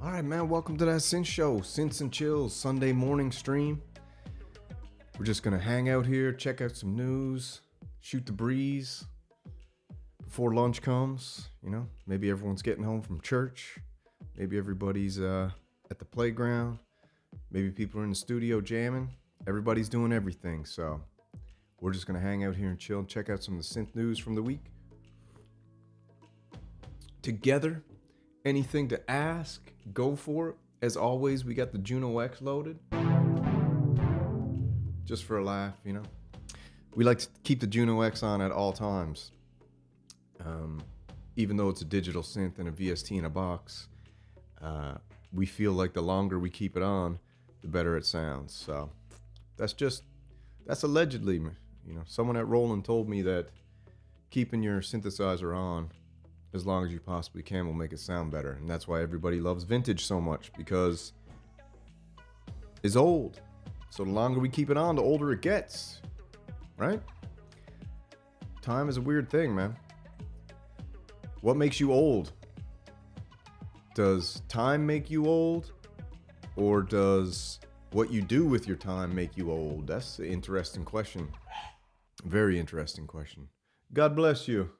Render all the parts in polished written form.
All right, man, welcome to that Synth Show, Synths and Chills, Sunday morning stream. We're just gonna hang out here, check out some news, shoot the breeze before lunch comes. You know, maybe everyone's getting home from church. Maybe everybody's at the playground. Maybe people are in the studio jamming. Everybody's doing everything, so we're just gonna hang out here and chill and check out some of the synth news from the week. Together, anything to ask, go for it. As always, we got the Juno X loaded. Just for a laugh, you know. We like to keep the Juno X on at all times. Even though it's a digital synth and a VST in a box, we feel like the longer we keep it on, the better it sounds. So that's allegedly, you know, someone at Roland told me that keeping your synthesizer on as long as you possibly can will make it sound better. And that's why everybody loves vintage so much, because it's old. So the longer we keep it on, the older it gets, right? Time is a weird thing, man. What makes you old? Does time make you old? Or does what you do with your time make you old? That's an interesting question. Very interesting question. God bless you.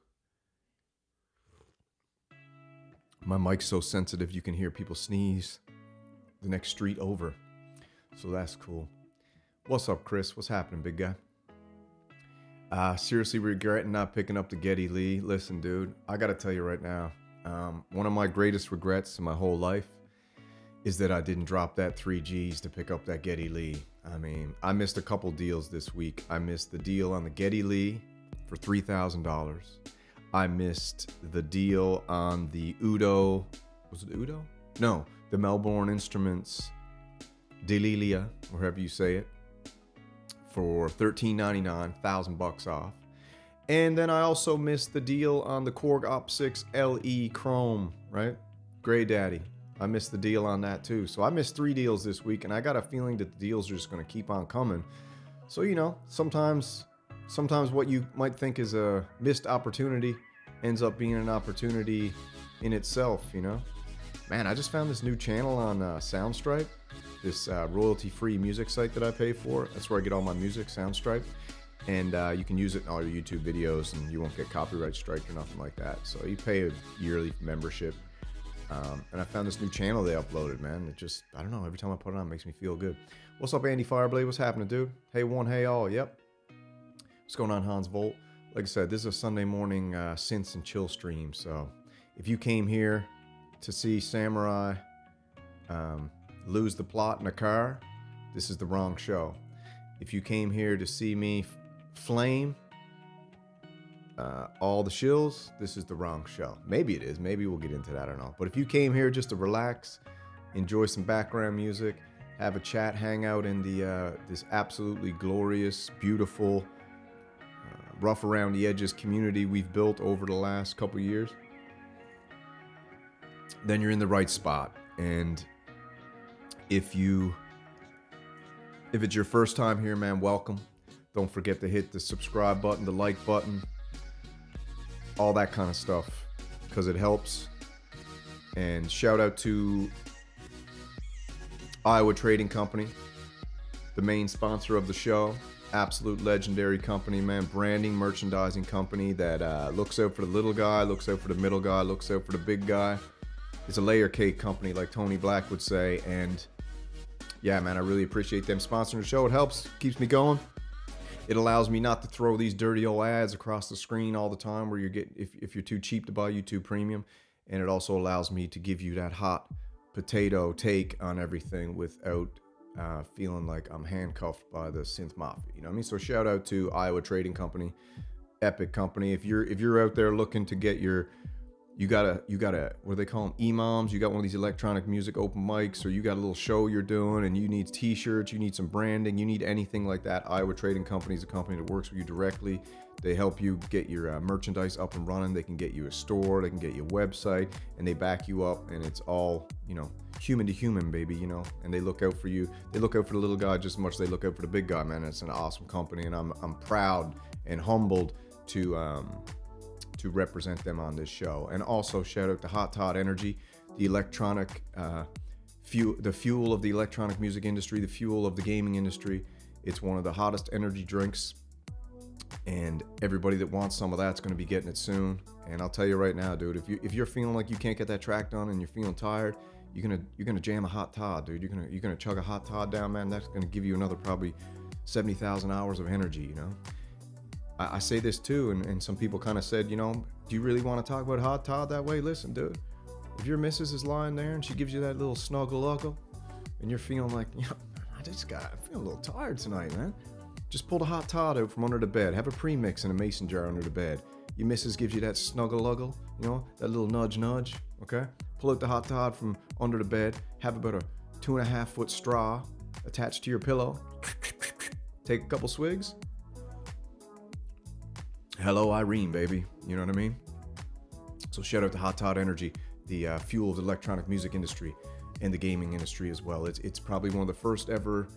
My mic's so sensitive you can hear people sneeze the next street over. So that's cool. What's up, Chris? What's happening, big guy? Seriously regretting not picking up the Geddy Lee. Listen, dude, I gotta tell you right now, one of my greatest regrets in my whole life is that I didn't drop that 3 Gs to pick up that Geddy Lee. I mean, I missed a couple deals this week. I missed the deal on the Geddy Lee for $3,000. I missed the deal on the Udo. Was it Udo? No, the Melbourne Instruments Delilia, or however you say it, for $13.99, $1,000 off. And then I also missed the deal on the Korg Op6 LE Chrome, right? Gray Daddy. I missed the deal on that too. So I missed 3 deals this week, and I got a feeling that the deals are just going to keep on coming. So, you know, sometimes what you might think is a missed opportunity ends up being an opportunity in itself, you know? Man, I just found this new channel on Soundstripe, this royalty-free music site that I pay for. That's where I get all my music, Soundstripe. And you can use it in all your YouTube videos, and you won't get copyright striked or nothing like that. So you pay a yearly membership. And I found this new channel they uploaded, man. It just, I don't know, every time I put it on, it makes me feel good. What's up, Andy Fireblade? What's happening, dude? Hey, one, hey, all. Yep. What's going on, Hans Volt? Like I said, this is a Sunday morning synths and chill stream. So if you came here to see Samurai lose the plot in a car, this is the wrong show. If you came here to see me flame all the shills, this is the wrong show. Maybe it is. Maybe we'll get into that. I don't know. But if you came here just to relax, enjoy some background music, have a chat, hang out in the this absolutely glorious, beautiful, rough around the edges community we've built over the last couple years, then you're in the right spot. And if it's your first time here, man, welcome. Don't forget to hit the subscribe button, the like button, all that kind of stuff, because it helps. And shout out to Iowa Trading Company, the main sponsor of the show. Absolute legendary company, man. Branding, merchandising company that looks out for the little guy, looks out for the middle guy, looks out for the big guy. It's a layer cake company, like Tony Black would say. And yeah, man, I really appreciate them sponsoring the show. It helps, keeps me going. It allows me not to throw these dirty old ads across the screen all the time where you're getting, if you're too cheap to buy YouTube Premium. And it also allows me to give you that hot potato take on everything without feeling like I'm handcuffed by the synth mafia, you know what I mean? So shout out to Iowa Trading Company, epic company. If you're out there looking to get you got a what do they call them, EMOMs, you got one of these electronic music open mics, or you got a little show you're doing and you need t-shirts, you need some branding, you need anything like that, Iowa Trading Company is a company that works with you directly. They help you get your merchandise up and running. They can get you a store, they can get you a website, and they back you up, and it's all, you know, human to human, baby, you know, and they look out for you. They look out for the little guy just as much as they look out for the big guy, man. It's an awesome company, and I'm proud and humbled to to represent them on this show. And also shout out to Hot Todd Energy, the electronic the fuel of the electronic music industry, the fuel of the gaming industry. It's one of the hottest energy drinks, and everybody that wants some of that's going to be getting it soon. And I'll tell you right now, dude, if you're feeling like you can't get that track done and you're feeling tired, you're gonna jam a Hot Todd, dude. You're gonna chug a Hot Todd down, man. That's gonna give you another probably 70,000 hours of energy, you know. I say this too, and some people kind of said, you know, do you really want to talk about Hot Todd that way? Listen, dude, if your missus is lying there and she gives you that little snuggle-uggle, and you're feeling like, you know, I feel a little tired tonight, man. Just pull the Hot Todd out from under the bed. Have a premix in a mason jar under the bed. Your missus gives you that snuggle-uggle, you know, that little nudge, okay? Pull out the Hot Todd from under the bed. Have about a 2.5 foot straw attached to your pillow. Take a couple swigs. Hello, Irene, baby. You know what I mean? So shout out to Hot Todd Energy, the fuel of the electronic music industry and the gaming industry as well. It's probably one of the first ever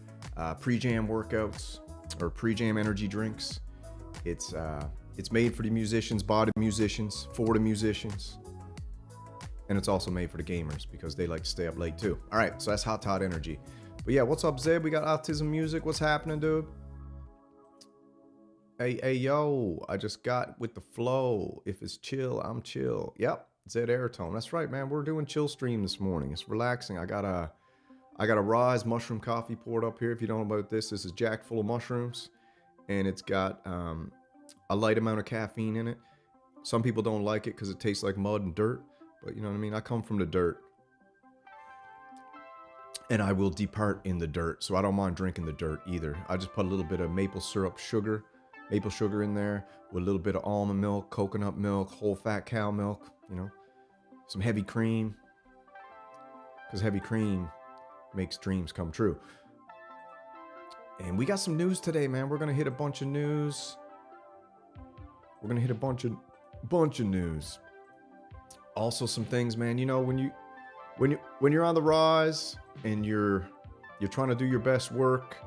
pre-jam workouts or pre-jam energy drinks. It's made for the musicians, by the musicians, for the musicians. And it's also made for the gamers because they like to stay up late too. All right, so that's Hot Todd Energy. But yeah, what's up, Zeb? We got Autism Music. What's happening, dude? Hey, yo, I just got with the flow. If it's chill, I'm chill. Yep, Zed Airtone. That's right, man. We're doing chill stream this morning. It's relaxing. I got a Rise mushroom coffee poured up here. If you don't know about this is jacked full of mushrooms. And it's got a light amount of caffeine in it. Some people don't like it because it tastes like mud and dirt. But you know what I mean? I come from the dirt. And I will depart in the dirt. So I don't mind drinking the dirt either. I just put a little bit of maple sugar in there with a little bit of almond milk, coconut milk, whole fat cow milk, you know, some heavy cream. Because heavy cream makes dreams come true. And we got some news today, man. We're going to hit a bunch of news. We're going to hit a bunch of news. Also some things, man, you know, when you're on the rise and you're trying to do your best work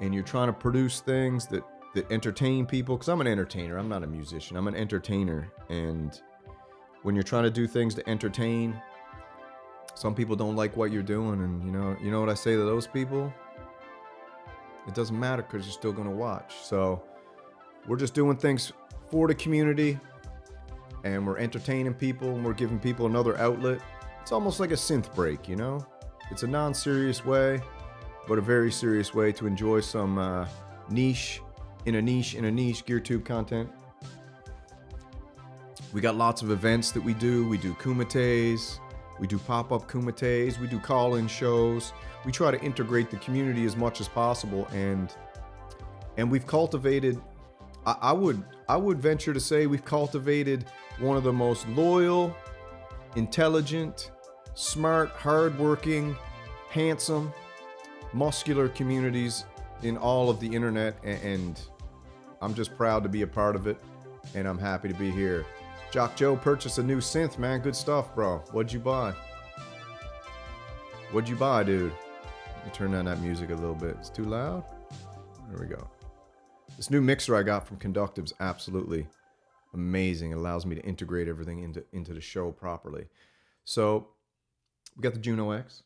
and you're trying to produce things that entertain people, because I'm an entertainer, I'm not a musician, I'm an entertainer. And when you're trying to do things to entertain, some people don't like what you're doing. And you know what I say to those people? It doesn't matter because you're still going to watch. So we're just doing things for the community, and we're entertaining people, and we're giving people another outlet. It's almost like a synth break, you know? It's a non-serious way, but a very serious way to enjoy some niche GearTube content. We got lots of events that we do. We do kumites, we do pop-up kumites, we do call-in shows. We try to integrate the community as much as possible, and we've cultivated, I would venture to say we've cultivated one of the most loyal, intelligent, smart, hardworking, handsome, muscular communities in all of the internet, and I'm just proud to be a part of it, and I'm happy to be here. Jock Joe purchased a new synth, man. Good stuff, bro. What'd you buy? What'd you buy, dude? Let me turn down that music a little bit. It's too loud? There we go. This new mixer I got from Conductive's absolutely amazing. It allows me to integrate everything into the show properly. So we got the Juno X.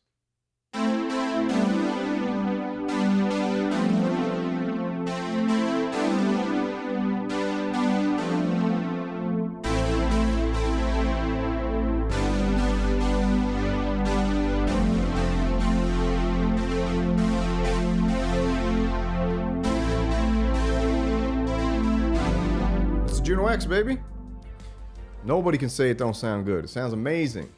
Juno X, baby. Nobody can say it don't sound good. It sounds amazing.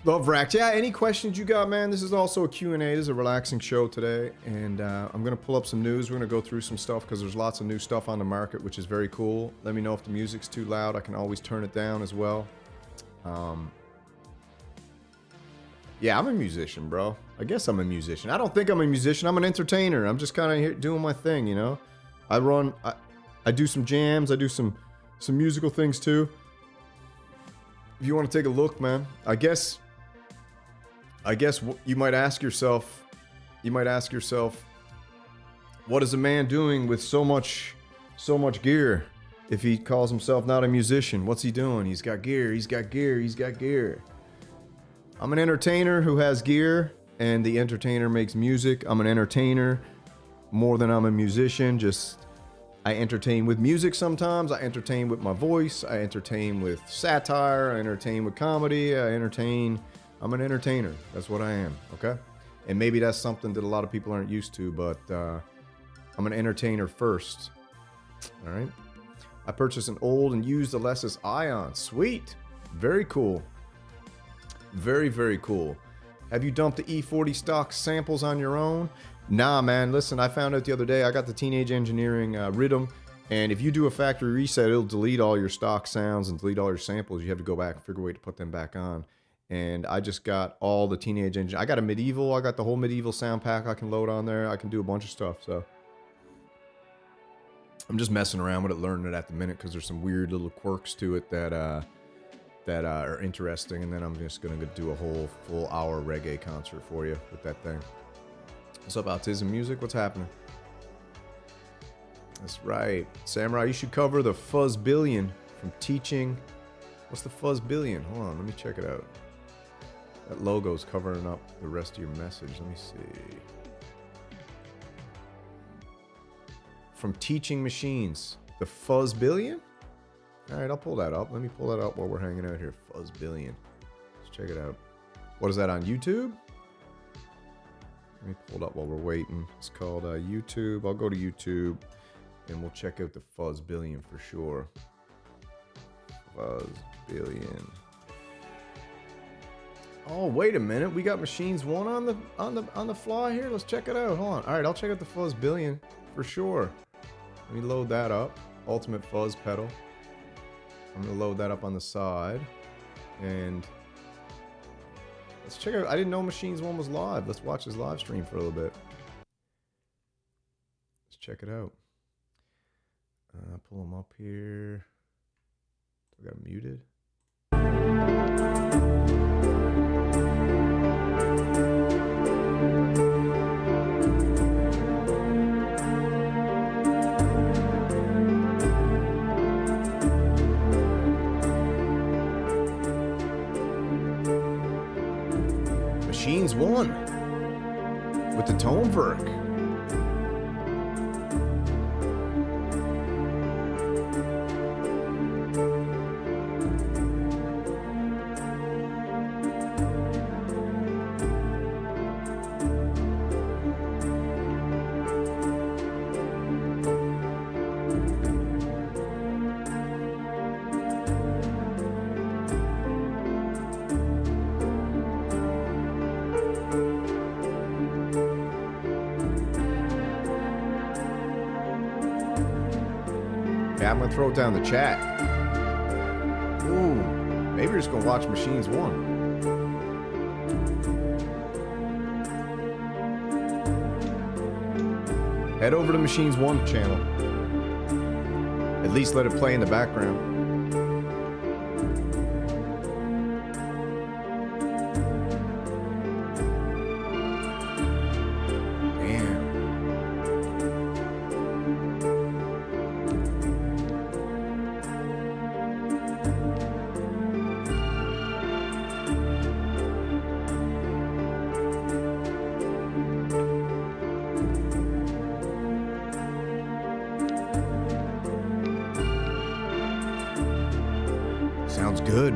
Love Racked. Yeah, any questions you got, man? This is also a Q&A. This is a relaxing show today. And I'm going to pull up some news. We're going to go through some stuff because there's lots of new stuff on the market, which is very cool. Let me know if the music's too loud. I can always turn it down as well. Yeah, I'm a musician, bro. I guess I'm a musician. I don't think I'm a musician. I'm an entertainer. I'm just kind of here doing my thing, you know? I do some jams. I do some musical things too. If you want to take a look, man, I guess you might ask yourself, what is a man doing with so much gear? If he calls himself not a musician, what's he doing? He's got gear, he's got gear, he's got gear. I'm an entertainer who has gear, and the entertainer makes music. I'm an entertainer more than I'm a musician. Just, I entertain with music sometimes. I entertain with my voice. I entertain with satire. I entertain with comedy. I'm an entertainer. That's what I am, okay? And maybe that's something that a lot of people aren't used to, but I'm an entertainer first, all right? I purchased an old and used Alesis Ion. Sweet. Very cool. Very, very cool. Have you dumped the E40 stock samples on your own? Nah, man. Listen, I found out the other day, I got the Teenage Engineering Rhythm, and if you do a factory reset, it'll delete all your stock sounds and delete all your samples. You have to go back and figure a way to put them back on. And I just got all the Teenage Engineering. I got a Medieval. I got the whole Medieval sound pack I can load on there. I can do a bunch of stuff, so. I'm just messing around with it, learning it at the minute, because there's some weird little quirks to it that are interesting, and then I'm just gonna do a whole full hour reggae concert for you with that thing. What's up, Autism Music? What's happening? That's right, Samurai. You should cover the Fuzz Billion from teaching. What's the Fuzz Billion? Hold on, let me check it out. That logo's covering up the rest of your message. Let me see. From teaching machines, the Fuzz Billion. All right, I'll pull that up. Let me pull that up while we're hanging out here. Fuzz Billion. Let's check it out. What is that, on YouTube? Let me pull it up while we're waiting. It's called YouTube. I'll go to YouTube and we'll check out the Fuzz Billion for sure. Fuzz Billion. Oh, wait a minute. We got Machines 1 on the fly here. Let's check it out. Hold on. All right, I'll check out the Fuzz Billion for sure. Let me load that up. Ultimate Fuzz pedal. I'm gonna load that up on the side, and let's check out. I didn't know Machines 1 was live. Let's watch his live stream for a little bit. Let's check it out. Pull him up here. I got muted. Machines 1 with the Tonewerk. I'm gonna throw it down the chat. Ooh, maybe we're just gonna watch Machines 1. Head over to Machines 1 channel. At least let it play in the background. Sounds good.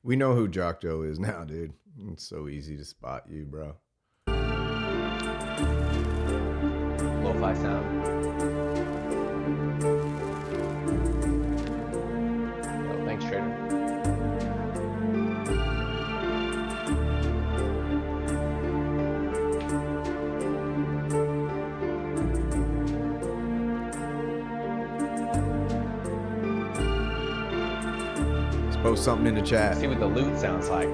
We know who Jock Joe is now, dude. It's so easy to spot you, bro. Lo-fi sound. Yo, thanks, Trader. Post something in the chat. See what the loot sounds like.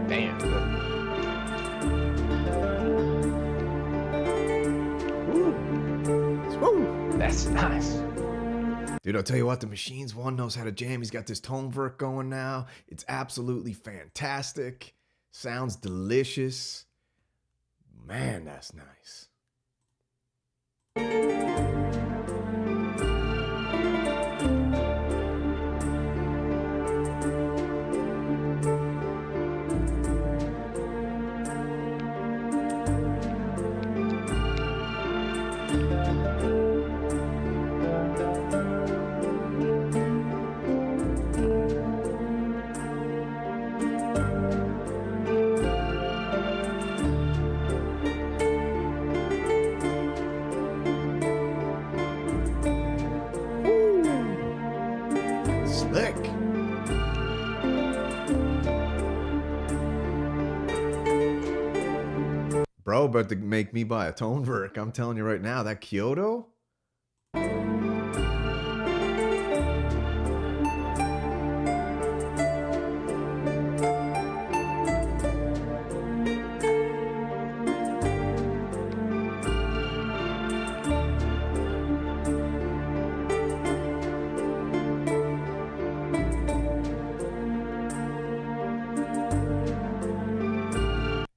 Damn. Woo. That's nice. Dude, I'll tell you what, the Machines one knows how to jam. He's got this tone vert going now. It's absolutely fantastic. Sounds delicious. Man, that's nice. Slick. Bro, about to make me buy a tone vert. I'm telling you right now, that Kyoto.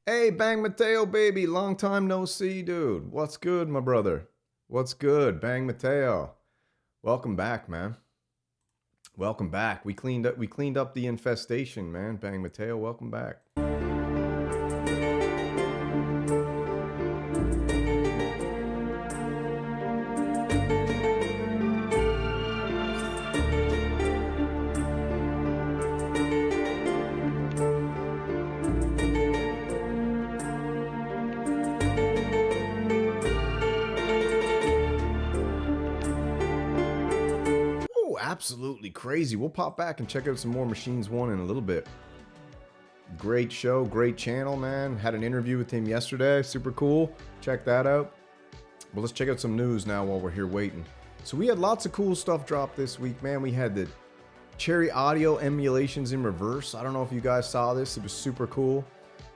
Hey, Bang Mateo, baby. Long time no see, dude. What's good, my brother? What's good, Bang Mateo? Welcome back, man. Welcome back. We cleaned up the infestation, man. Bang Mateo, welcome back. Absolutely crazy. We'll pop back and check out some more Machines 1 in a little bit. Great show, great channel, man. Had an interview with him yesterday. Super cool. Check that out. But let's check out some news now while we're here waiting. So we had lots of cool stuff drop this week, man. We had the Cherry Audio emulations in reverse. I don't know if you guys saw this. It was super cool.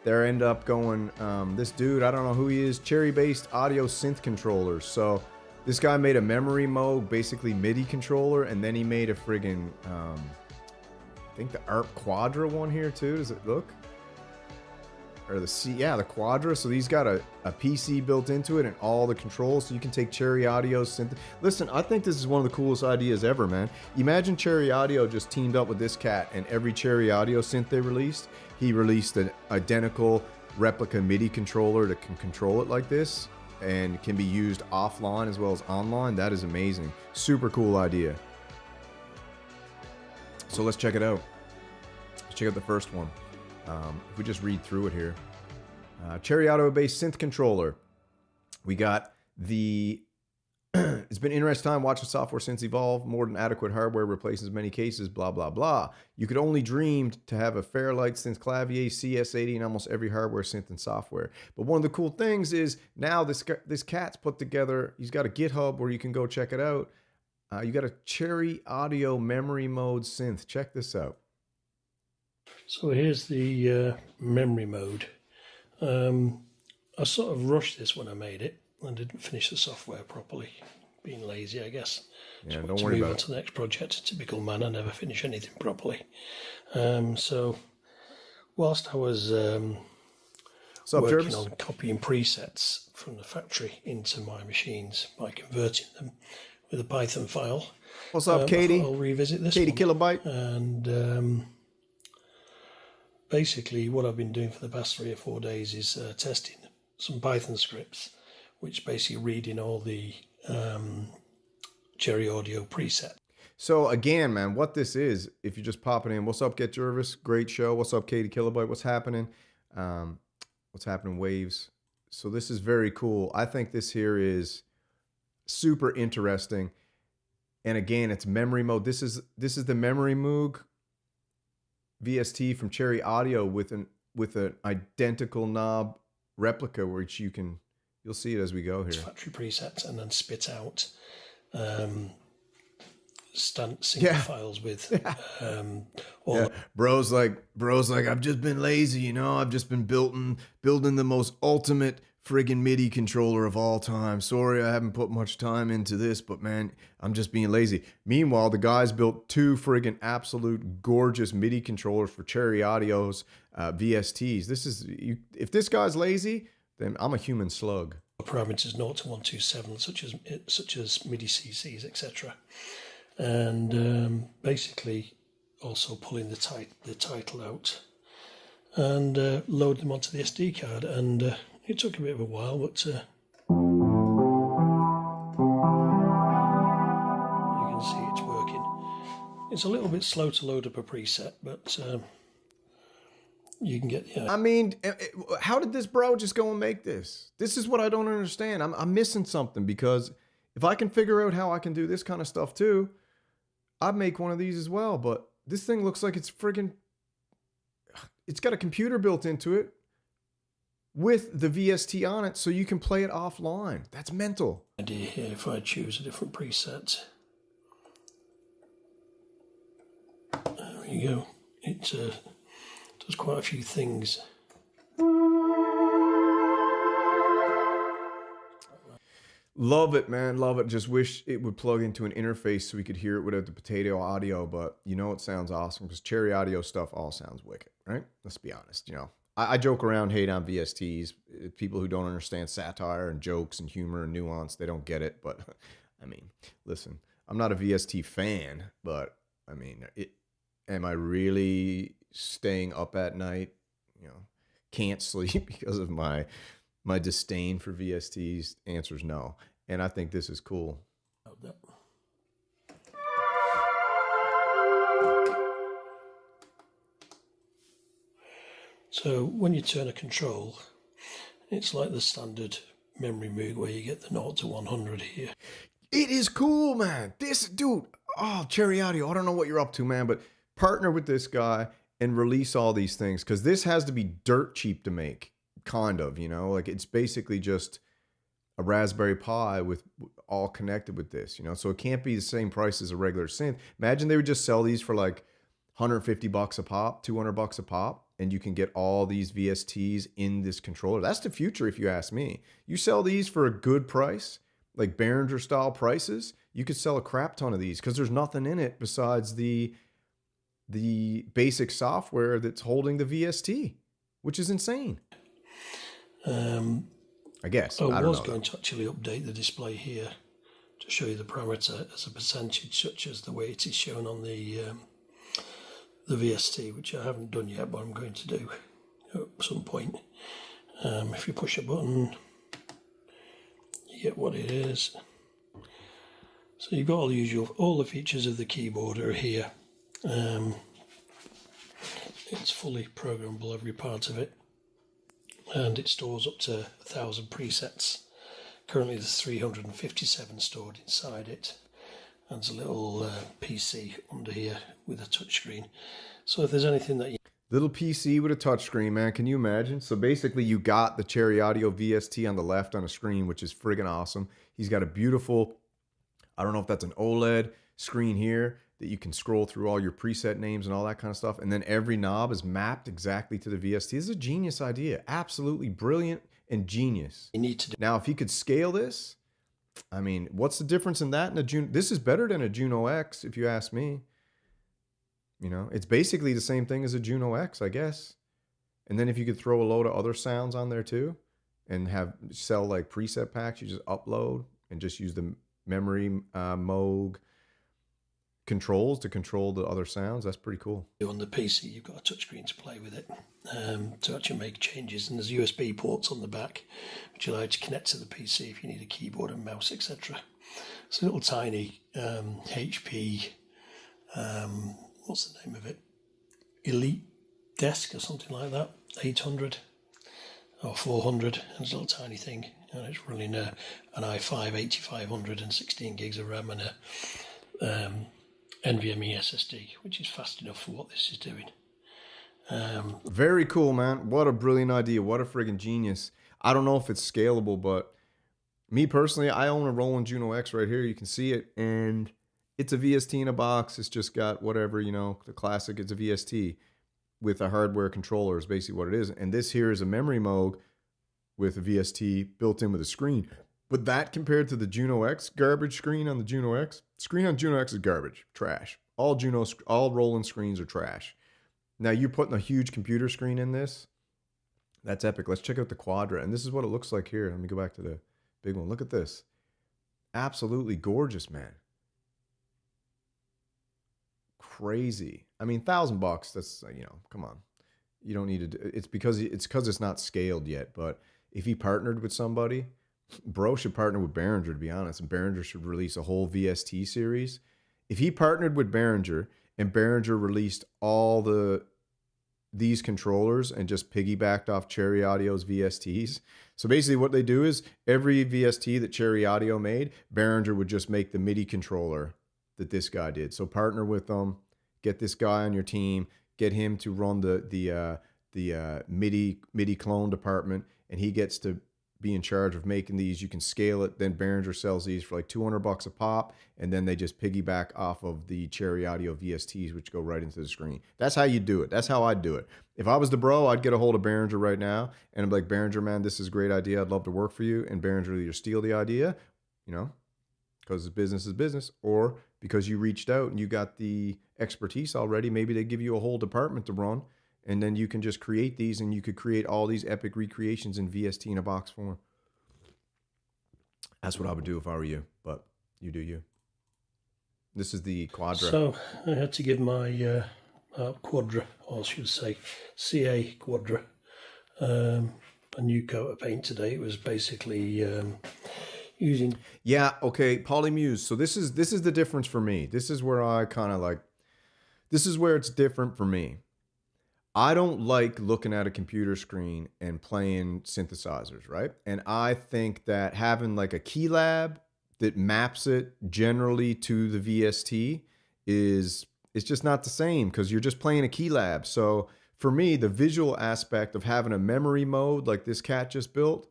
There end up going, this dude, I don't know who he is, Cherry-based audio synth controllers. So this guy made a memory mode, basically MIDI controller, and then he made a friggin', I think the ARP Quadra one here too. Does it look? Or the Quadra. So he's got a PC built into it and all the controls, so you can take Cherry Audio synth. Listen, I think this is one of the coolest ideas ever, man. Imagine Cherry Audio just teamed up with this cat, and every Cherry Audio synth they released, he released an identical replica MIDI controller that can control it like this, and can be used offline as well as online. That is amazing. Super cool idea. So let's check it out. Let's check out the first one. If we just read through it here. Cherry Audio-based synth controller. We got the... It's been an interesting time watching software synths evolve. More than adequate hardware replaces many cases, blah, blah, blah. You could only dream to have a Fairlight synth clavier, CS80, and almost every hardware synth and software. But one of the cool things is now this cat's put together, he's got a GitHub where you can go check it out. You got a Cherry Audio memory mode synth. Check this out. So here's the memory mode. I sort of rushed this when I made it. I didn't finish the software properly. Being lazy, I guess. Yeah, so don't worry about it. Move on to the next project. Typical man, I never finish anything properly. So whilst I was working on copying presets from the factory into my machines by converting them with a Python file. What's up, Katie? I'll revisit this Katie one. Kilobyte. And basically what I've been doing for the past 3 or 4 days is testing some Python scripts, which basically read in all the Cherry Audio preset. So again, man, what this is, if you're just popping in, what's up, Get Jervis? Great show. What's up, Katie Kilobyte? What's happening? What's happening, Waves? So this is very cool. I think this here is super interesting. And again, it's memory mode. This is the Memory Moog VST from Cherry Audio with an identical knob replica, which you can You'll see it as we go here. Factory presets, and then spit out single files with all Bro's like, I've just been lazy, you know. I've just been building the most ultimate friggin' MIDI controller of all time. Sorry, I haven't put much time into this, but man, I'm just being lazy. Meanwhile, the guys built 2 friggin' absolute gorgeous MIDI controllers for Cherry Audio's VSTs. This is, if this guy's lazy, then I'm a human slug. Parameters 0 to 127, such as MIDI CCs, etc. And basically also pulling the title out and load them onto the SD card. And it took a bit of a while, but you can see it's working. It's a little bit slow to load up a preset, but you can get. I mean, how did this bro just go and make this? This is what I don't understand. I'm missing something, because if I can figure out how I can do this kind of stuff too, I'd make one of these as well. But this thing looks like it's friggin', it's got a computer built into it with the VST on it, so you can play it offline. That's mental. Idea here, if I choose a different preset, there you go. It does quite a few things. Love it, man. Love it. Just wish it would plug into an interface so we could hear it without the potato audio. But you know, it sounds awesome because Cherry Audio stuff all sounds wicked, right? Let's be honest. You know, I joke around, hate on VSTs. People who don't understand satire and jokes and humor and nuance, they don't get it. But I mean, listen, I'm not a VST fan, but I mean, am I really staying up at night? You know, can't sleep because of my disdain for VSTs? Answer's no. And I think this is cool. So when you turn a control, it's like the standard memory Moog where you get the 0 to 100 here. It is cool, man. This dude, oh, Cherry Audio, I don't know what you're up to, man, but partner with this guy and release all these things, because this has to be dirt cheap to make. Kind of, you know, like it's basically just a Raspberry Pi with all connected with this, you know, so it can't be the same price as a regular synth. Imagine they would just sell these for like $150 a pop, $200 a pop, and you can get all these VSTs in this controller. That's the future, if you ask me. You sell these for a good price, like Behringer style prices, you could sell a crap ton of these because there's nothing in it besides the basic software that's holding the VST, which is insane. I guess. I was going to actually update the display here to show you the parameter as a percentage, such as the way it is shown on the VST, which I haven't done yet, but I'm going to do at some point. If you push a button, you get what it is. So you've got all the features of the keyboard are here. It's fully programmable, every part of it. And it stores up to 1,000 presets. Currently there's 357 stored inside it. And there's a little PC under here with a touchscreen. So if there's anything that you... Little PC with a touchscreen, man. Can you imagine? So basically you got the Cherry Audio VST on the left on a screen, which is friggin' awesome. He's got a beautiful, I don't know if that's an OLED screen here, that you can scroll through all your preset names and all that kind of stuff. And then every knob is mapped exactly to the VST. This is a genius idea. Absolutely brilliant and genius. You need to do. Now, if he could scale this, I mean, what's the difference in that and a Juno? This is better than a Juno X, if you ask me. You know, it's basically the same thing as a Juno X, I guess. And then if you could throw a load of other sounds on there too and sell like preset packs, you just upload and just use the memory Moog controls to control the other sounds. That's pretty cool. On the PC, you've got a touchscreen to play with it to actually make changes, and there's USB ports on the back which allow you to connect to the PC if you need a keyboard and mouse, etc. It's a little tiny HP, what's the name of it? Elite Desk or something like that, 800 or 400, and it's a little tiny thing, and it's running an i5 8500 and 16 gigs of RAM and a NVMe SSD, which is fast enough for what this is doing. Very cool, man. What a brilliant idea. What a friggin' genius. I don't know if it's scalable, but me personally, I own a Roland Juno X right here. You can see it, and it's a VST in a box. It's just got whatever, you know, the classic. It's a VST with a hardware controller is basically what it is. And this here is a memory Moog with a VST built in with a screen. But that compared to the Juno X garbage screen on the Juno X, screen on Juno X is garbage, trash. All Roland screens are trash. Now you're putting a huge computer screen in this. That's epic. Let's check out the Quadra. And this is what it looks like here. Let me go back to the big one. Look at this. Absolutely gorgeous, man. Crazy. I mean, $1,000. That's, you know, come on. You don't need to. It's because it's not scaled yet. But if he partnered with somebody, bro should partner with Behringer, to be honest. And Behringer should release a whole VST series. If he partnered with Behringer and Behringer released all these controllers and just piggybacked off Cherry Audio's VSTs. So basically what they do is every VST that Cherry Audio made, Behringer would just make the MIDI controller that this guy did. So partner with them, get this guy on your team, get him to run the MIDI clone department, and he gets to be in charge of making these. You can scale it. Then Behringer sells these for like $200 a pop, and then they just piggyback off of the Cherry Audio VSTs, which go right into the screen. That's how you do it. That's how I'd do it. If I was the bro, I'd get a hold of Behringer right now, and I'm like, Behringer, man, this is a great idea. I'd love to work for you. And Behringer will either steal the idea, you know, because business is business, or because you reached out and you got the expertise already, maybe they give you a whole department to run, and then you can just create these, and you could create all these epic recreations in VST in a box form. That's what I would do if I were you, but you do you. This is the Quadra. So I had to give my Quadra, or I should say CA Quadra, a new coat of paint today. It was basically using... Yeah, okay, Polymuse. So this is the difference for me. This is where I kind of like... This is where it's different for me. I don't like looking at a computer screen and playing synthesizers, right? And I think that having like a key lab that maps it generally to the VST it's just not the same, because you're just playing a key lab. So for me, the visual aspect of having a memory mode like this cat just built,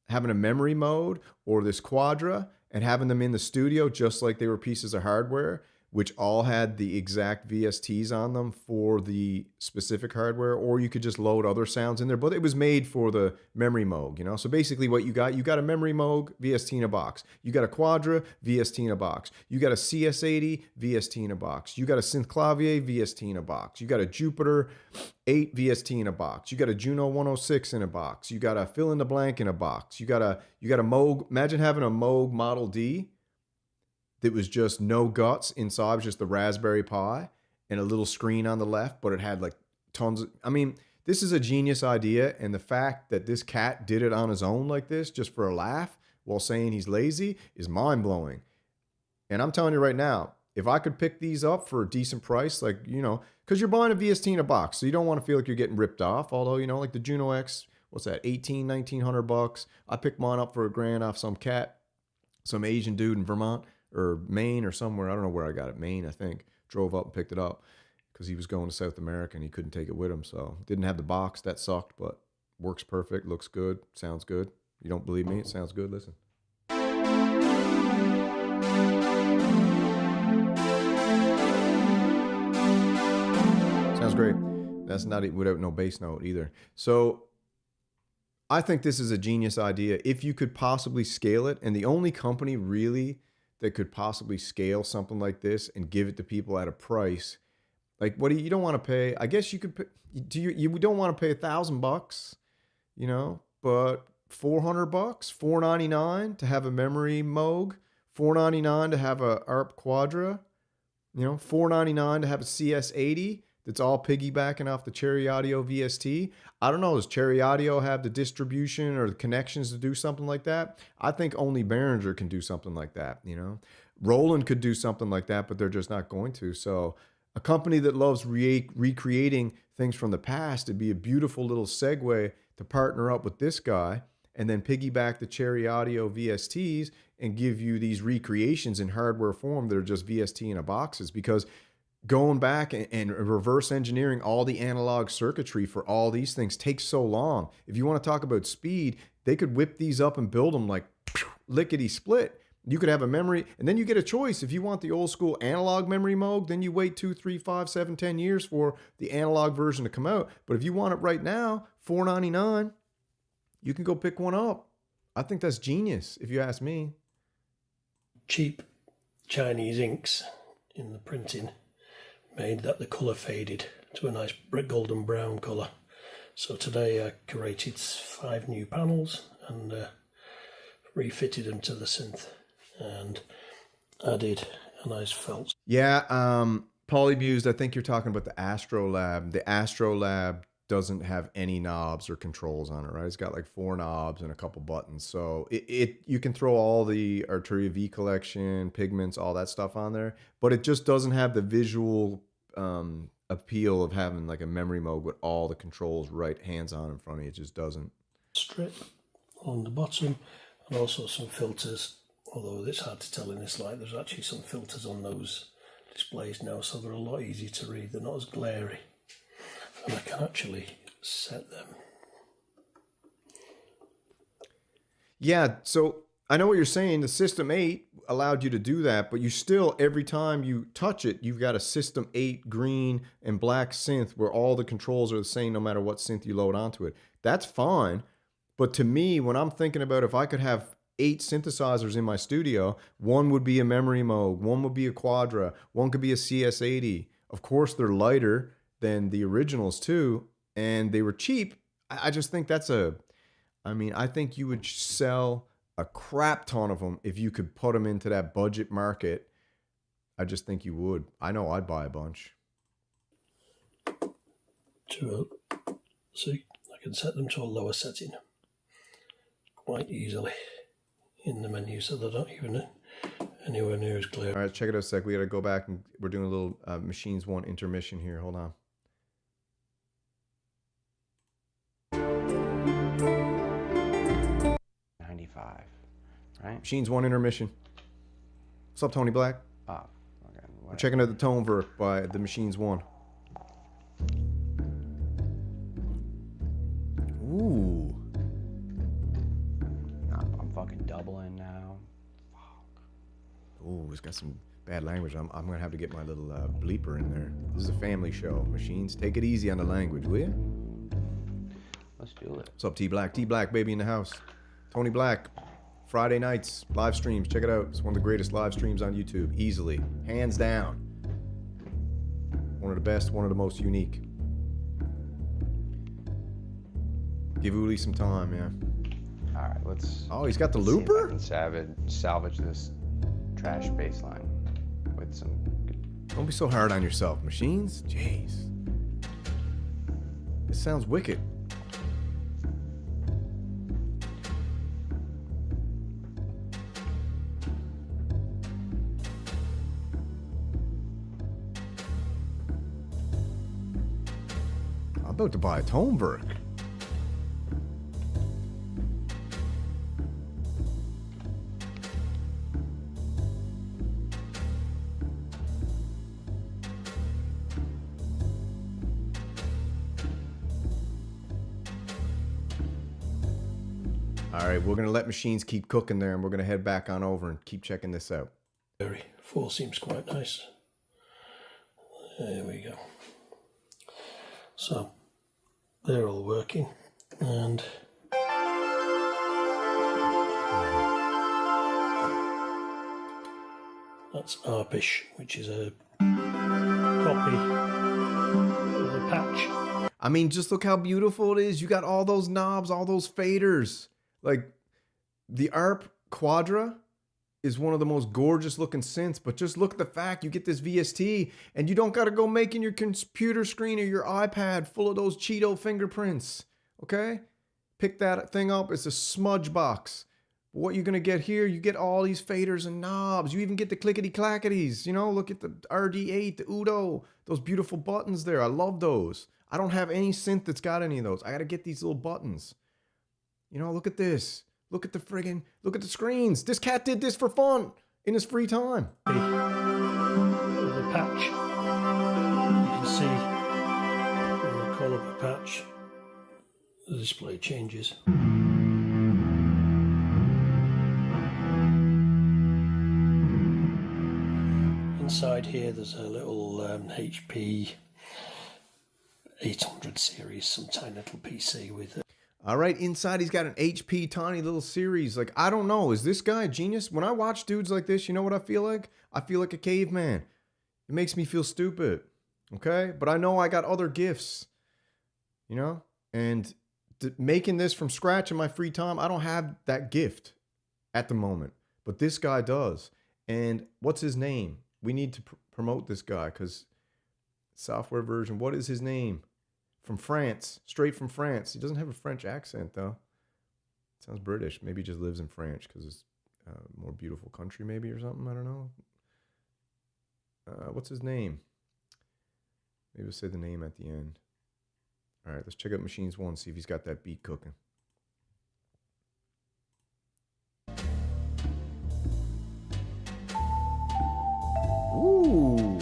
having a memory mode or this Quadra, and having them in the studio just like they were pieces of hardware, which all had the exact VSTs on them for the specific hardware, or you could just load other sounds in there, but it was made for the memory Moog, you know? So basically what you got a memory Moog VST in a box. You got a Quadra VST in a box. You got a CS80 VST in a box. You got a Synth Clavier VST in a box. You got a Jupiter 8 VST in a box. You got a Juno 106 in a box. You got a fill in the blank in a box. You got a Moog. Imagine having a Moog Model D that was just no guts inside. It was just the Raspberry Pi and a little screen on the left, but it had like tons of... I mean, this is a genius idea, and the fact that this cat did it on his own like this, just for a laugh, while saying he's lazy, is mind-blowing. And I'm telling you right now, if I could pick these up for a decent price, like, you know, because you're buying a VST in a box, so you don't want to feel like you're getting ripped off, although, you know, like the Juno X, what's that, $1,900. I picked mine up for $1,000 off some cat, some Asian dude in Vermont, or Maine or somewhere. I don't know where I got it. Maine, I think. Drove up and picked it up because he was going to South America and he couldn't take it with him. So didn't have the box. That sucked, but works perfect. Looks good. Sounds good. You don't believe me? It sounds good. Listen. Sounds great. That's not without no bass note either. So I think this is a genius idea. If you could possibly scale it, and the only company really that could possibly scale something like this and give it to people at a price, like, what do you don't want to pay? I guess you could pay, you don't want to pay $1,000, you know, but $400, $499 to have a memory Moog, $499 to have a ARP Quadra, you know, $499 to have a CS80 that's all piggybacking off the Cherry Audio VST. I don't know, does Cherry Audio have the distribution or the connections to do something like that? I think only Behringer can do something like that, you know? Roland could do something like that, but they're just not going to. So a company that loves recreating things from the past, it'd be a beautiful little segue to partner up with this guy and then piggyback the Cherry Audio VSTs and give you these recreations in hardware form that are just VST in a boxes. Because going back and reverse engineering all the analog circuitry for all these things takes so long. If you want to talk about speed, they could whip these up and build them like lickety split. You could have a memory, and then you get a choice. If you want the old school analog memory mode, then you wait 2, 3, 5, 7, 10 years for the analog version to come out. But if you want it right now, $4.99, you can go pick one up. I think that's genius, if you ask me. Cheap Chinese inks in the printing made that the colour faded to a nice golden brown colour. So today I curated 5 new panels and refitted them to the synth and added a nice felt. Yeah, Polymused, I think you're talking about the Astrolab. The Astrolab doesn't have any knobs or controls on it, right? It's got like 4 knobs and a couple buttons. So you can throw all the Arturia V collection, pigments, all that stuff on there, but it just doesn't have the visual appeal of having like a memory mode with all the controls right hands-on in front of you. It just doesn't. Strip on the bottom, and also some filters, although it's hard to tell in this light. There's actually some filters on those displays now, so they're a lot easier to read. They're not as glary, and I can actually set them. Yeah, so I know what you're saying. The System 8 allowed you to do that, but you still, every time you touch it, you've got a System 8 green and black synth where all the controls are the same no matter what synth you load onto it. That's fine, but to me, when I'm thinking about if I could have 8 synthesizers in my studio, one would be a memory mode, one would be a Quadra, one could be a CS80. Of course, they're lighter than the originals too, and they were cheap. I just think that's I think you would sell a crap ton of them if you could put them into that budget market. I just think you would. I know I'd buy a bunch. See, I can set them to a lower setting quite easily in the menu, so they're not even anywhere near as clear. All right, check it out a sec. We got to go back and we're doing a little Machines 1 intermission here. Hold on. Right? Machines 1 intermission. What's up, Tony Black? Oh, okay. We're checking out the tone work by the Machines 1. Ooh. I'm fucking doubling now. Fuck. Ooh, it's got some bad language. I'm gonna have to get my little bleeper in there. This is a family show. Machines, take it easy on the language, will you? Let's do it. What's up, T Black? T Black, baby, in the house. Tony Black. Friday nights, live streams. Check it out. It's one of the greatest live streams on YouTube. Easily. Hands down. One of the best, one of the most unique. Give Uli some time, yeah. All right, let's... Oh, he's got the see if looper? I can salvage this trash baseline with some... Don't be so hard on yourself, Machines. Jeez. This sounds wicked. I'm about to buy a Tonewerk. All right, we're going to let Machines keep cooking there, and we're going to head back on over and keep checking this out. 4 seems quite nice. There we go. So, they're all working, and that's Arpish, which is a copy of the patch. I mean, just look how beautiful it is. You got all those knobs, all those faders. Like, the ARP Quadra is one of the most gorgeous looking synths, but just look at the fact you get this VST and you don't got to go making your computer screen or your iPad full of those Cheeto fingerprints, okay? Pick that thing up. It's a smudge box. But what you're going to get here, you get all these faders and knobs. You even get the clickety-clackities, you know? Look at the RD8, the Udo, those beautiful buttons there. I love those. I don't have any synth that's got any of those. I got to get these little buttons. You know, look at this. Look at the screens. This cat did this for fun in his free time. The patch call up a patch, the display changes. Inside here there's a little HP 800 series, some tiny little PC with it. All right, inside he's got an HP tiny little series. Like, I don't know, is this guy a genius? When I watch dudes like this, you know what I feel like? I feel like a caveman. It makes me feel stupid, okay? But I know I got other gifts, you know? And making this from scratch in my free time, I don't have that gift at the moment. But this guy does. And what's his name? We need to promote this guy, because software version, what is his name? From France, straight from France. He doesn't have a French accent, though. Sounds British. Maybe he just lives in France because it's a more beautiful country, maybe, or something. I don't know. What's his name? Maybe we'll say the name at the end. All right, let's check out Machines 1, see if he's got that beat cooking. Ooh.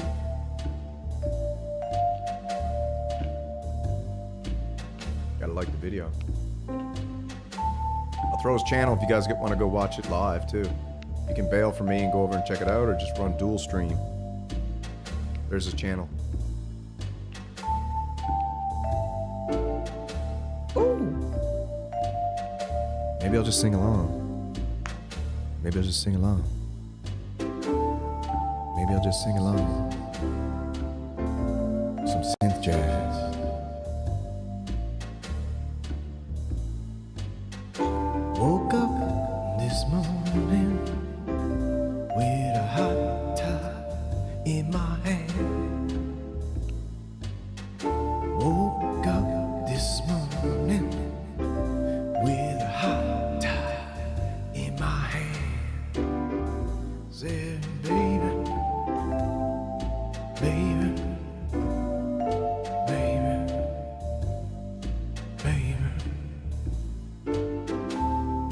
Gotta like the video. I'll throw his channel if you guys want to go watch it live too. You can bail for me and go over and check it out, or just run dual stream. There's his channel. Ooh. Maybe I'll just sing along. Maybe I'll just sing along. Maybe I'll just sing along. Some synth jazz. Woke up this morning with a hot towel in my hand. Woke up this morning with a hot towel in my hand. Said, baby, baby, baby, baby.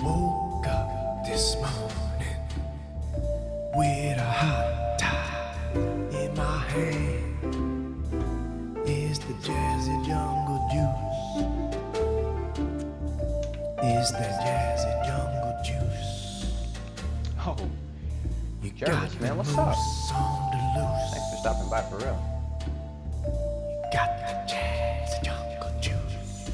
Woke up this morning with a hot towel in my hand. It's the jazzy jungle juice. It's the jazzy jungle juice. Oh, You Jarvis, man, what's up? Thanks for stopping by for real. Got the jazzy jungle juice.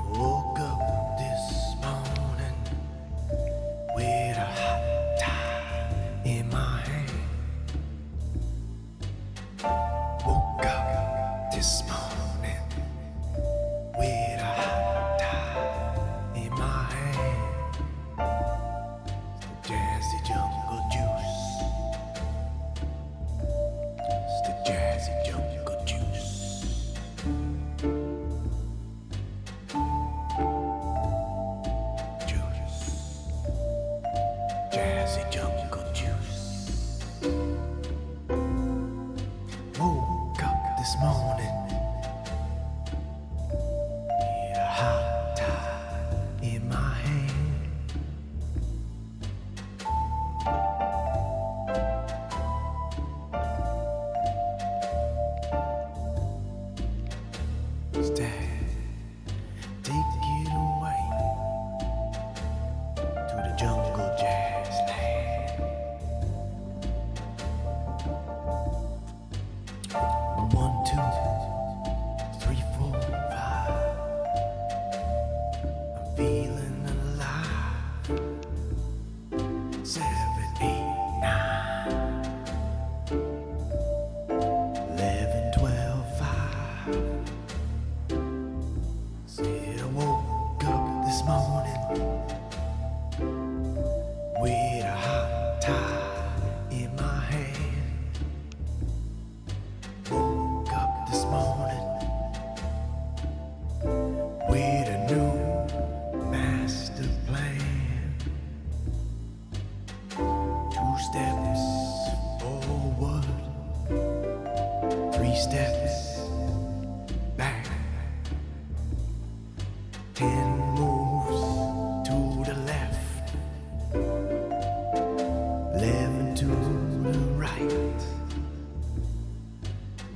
Woke up this morning with a hot towel in my hand. Woke up this morning with a hot towel in my hand. It's the jazzy jungle juice. It's the jazzy jungle juice. Juice. Jazzy jungle juice. Woke up this morning with a hot towel in my hand. Stay, take it away to the jungle jazz land. 1, 2, 3, 4, 5. I'm feeling alive. 7, 8, 9. 11, 12, 5. Said I woke up this morning with a hot towel in my hand. Woke up this morning with a new master plan. 2 steps forward, 3 steps back. 10 moves to the left, 11 to the right.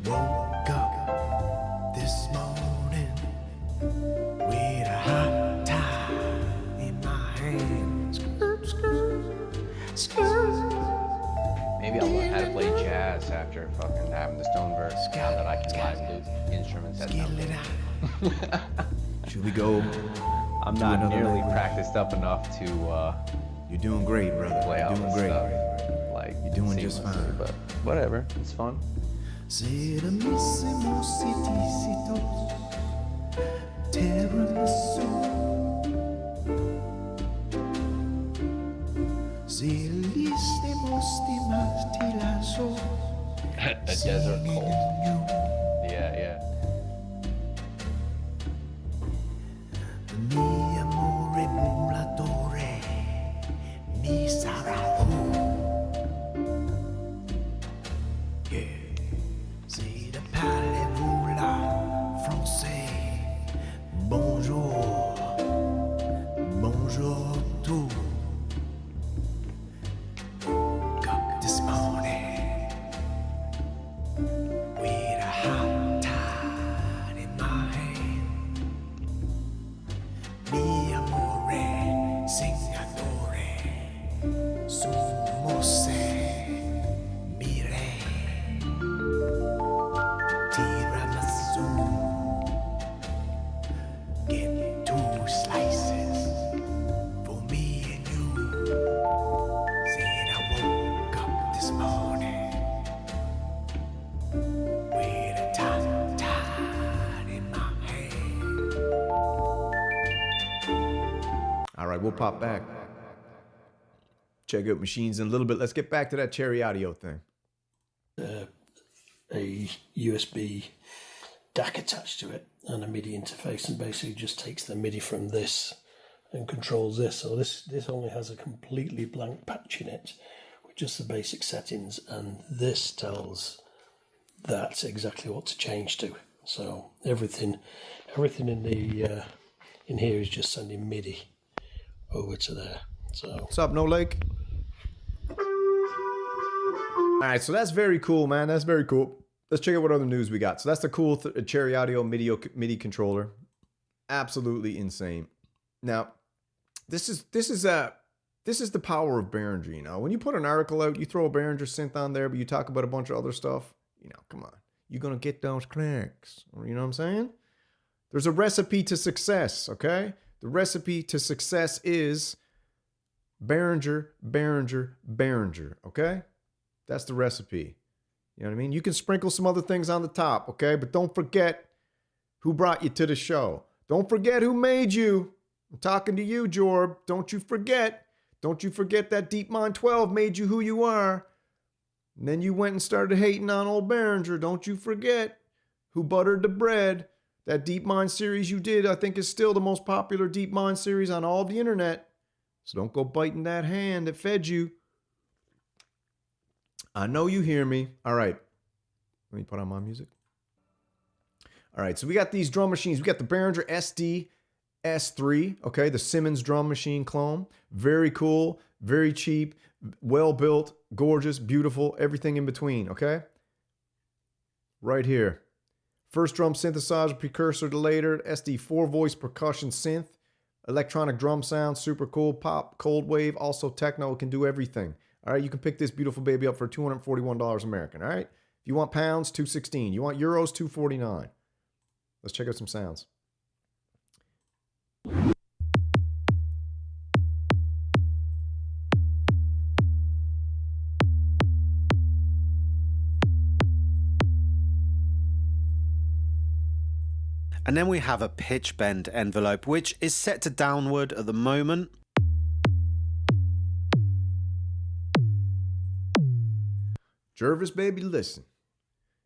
Woke after fucking having the Stoneverse, now that I can live do instruments at home. Should we go? I'm not nearly practiced up enough to You're doing great, brother. play You're all doing this great. stuff. Like, You're doing just seamlessly, fine. but whatever, it's fun. A desert cold. Yeah, yeah. Mi amore mulatore, mi sarà yeah. Si le parlez-vous là français? Bonjour, bonjour tout. Woke up this morning with a hot toddy in my hand. Mi amore, signatore, sumose, mire, tiramisu. Get 2 slices for me and you. Said I woke up this morning with a tot in my hand. All right, we'll pop back. Check out machines in a little bit. Let's get back to that Cherry Audio thing. A USB DAC attached to it and a MIDI interface, and basically just takes the MIDI from this and controls this. So this only has a completely blank patch in it with just the basic settings, and this tells that exactly what to change to. So everything in the in here is just sending MIDI over to there. So What's up, No Lake? All right, so that's very cool, man. That's very cool. Let's check out what other news we got. So that's the cool Cherry Audio MIDI controller. Absolutely insane. Now, this is the power of Behringer. You know, when you put an article out, you throw a Behringer synth on there, but you talk about a bunch of other stuff. You know, come on, you're gonna get those clicks. You know what I'm saying? There's a recipe to success. Okay, the recipe to success is Behringer, Behringer, Behringer. Okay, that's the recipe. You know what I mean? You can sprinkle some other things on the top, okay? But don't forget who brought you to the show. Don't forget who made you. I'm talking to you, Jorb. Don't you forget. Don't you forget that DeepMind 12 made you who you are. And then you went and started hating on old Behringer. Don't you forget who buttered the bread. That DeepMind series you did, I think, is still the most popular DeepMind series on all of the internet. So don't go biting that hand that fed you. I know you hear me. All right. Let me put on my music. All right. So we got these drum machines. We got the Behringer SD S3. Okay. The Simmons drum machine clone. Very cool. Very cheap. Well built. Gorgeous. Beautiful. Everything in between. Okay. Right here. First drum synthesizer precursor to later. SD 4-voice percussion synth. Electronic drum sound. Super cool. Pop. Cold wave. Also techno. It can do everything. All right, you can pick this beautiful baby up for $241 American, all right? If you want pounds, $216. You want euros, $249. Let's check out some sounds. And then we have a pitch bend envelope, which is set to downward at the moment. Jervis, baby, listen.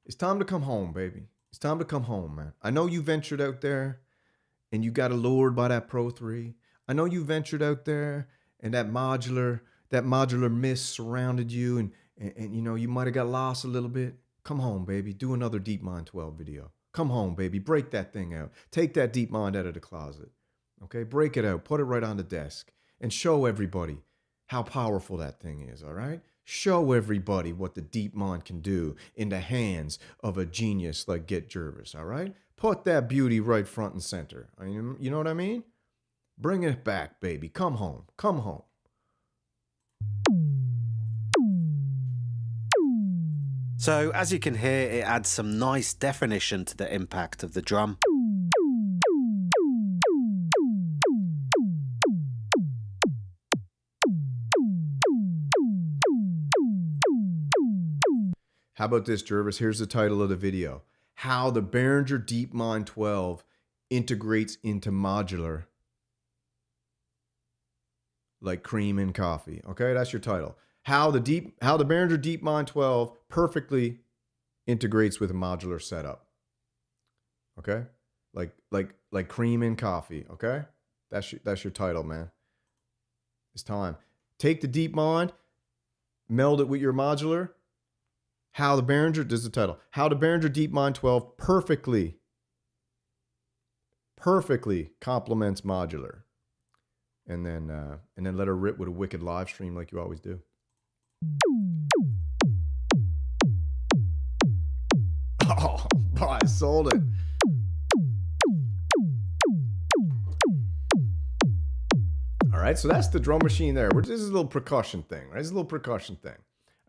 It's time to come home, baby. It's time to come home, man. I know you ventured out there and you got allured by that Pro 3. I know you ventured out there and that modular mist surrounded you and you know, you might have got lost a little bit. Come home, baby. Do another DeepMind 12 video. Come home, baby. Break that thing out. Take that DeepMind out of the closet. Okay? Break it out. Put it right on the desk and show everybody how powerful that thing is, all right? Show everybody what the DeepMind can do in the hands of a genius like Get Jervis, all right? Put that beauty right front and center. You know what I mean? Bring it back, baby. Come home. Come home. So as you can hear, it adds some nice definition to the impact of the drum. How about this, Jervis? Here's the title of the video. How the Behringer DeepMind 12 integrates into modular like cream in coffee. Okay, that's your title. How the Behringer DeepMind 12 perfectly integrates with a modular setup. Okay? Like cream in coffee, okay? That's your title, man. It's time. Take the DeepMind, meld it with your modular. How the Behringer, this is the title. How the Behringer DeepMind 12 perfectly complements modular. And then let her rip with a wicked live stream like you always do. Oh, boy, I sold it. All right, so that's the drum machine there. This is a little percussion thing, right? This is a little percussion thing.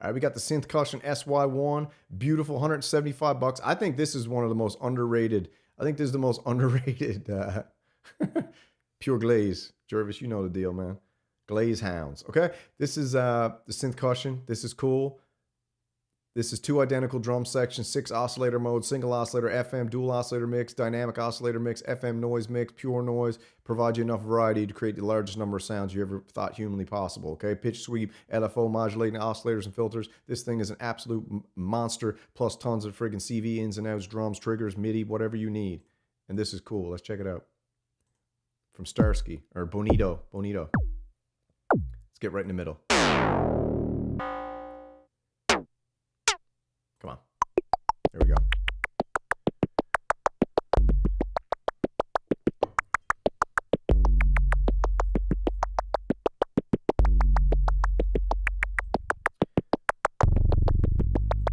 All right, we got the Synth Cushion SY1, beautiful, $175. I think this is one of the most underrated. I think this is the most underrated pure glaze. Jervis, you know the deal, man. Glaze hounds. Okay, this is the Synth Cushion. This is cool. This is 2 identical drum sections, 6 oscillator modes, single oscillator, FM, dual oscillator mix, dynamic oscillator mix, FM noise mix, pure noise. Provide you enough variety to create the largest number of sounds you ever thought humanly possible. Okay, pitch sweep, LFO, modulating oscillators and filters. This thing is an absolute monster, plus tons of friggin' CV ins and outs, drums, triggers, MIDI, whatever you need. And this is cool. Let's check it out. From Starsky, or Bonito. Let's get right in the middle. Come on. There we go.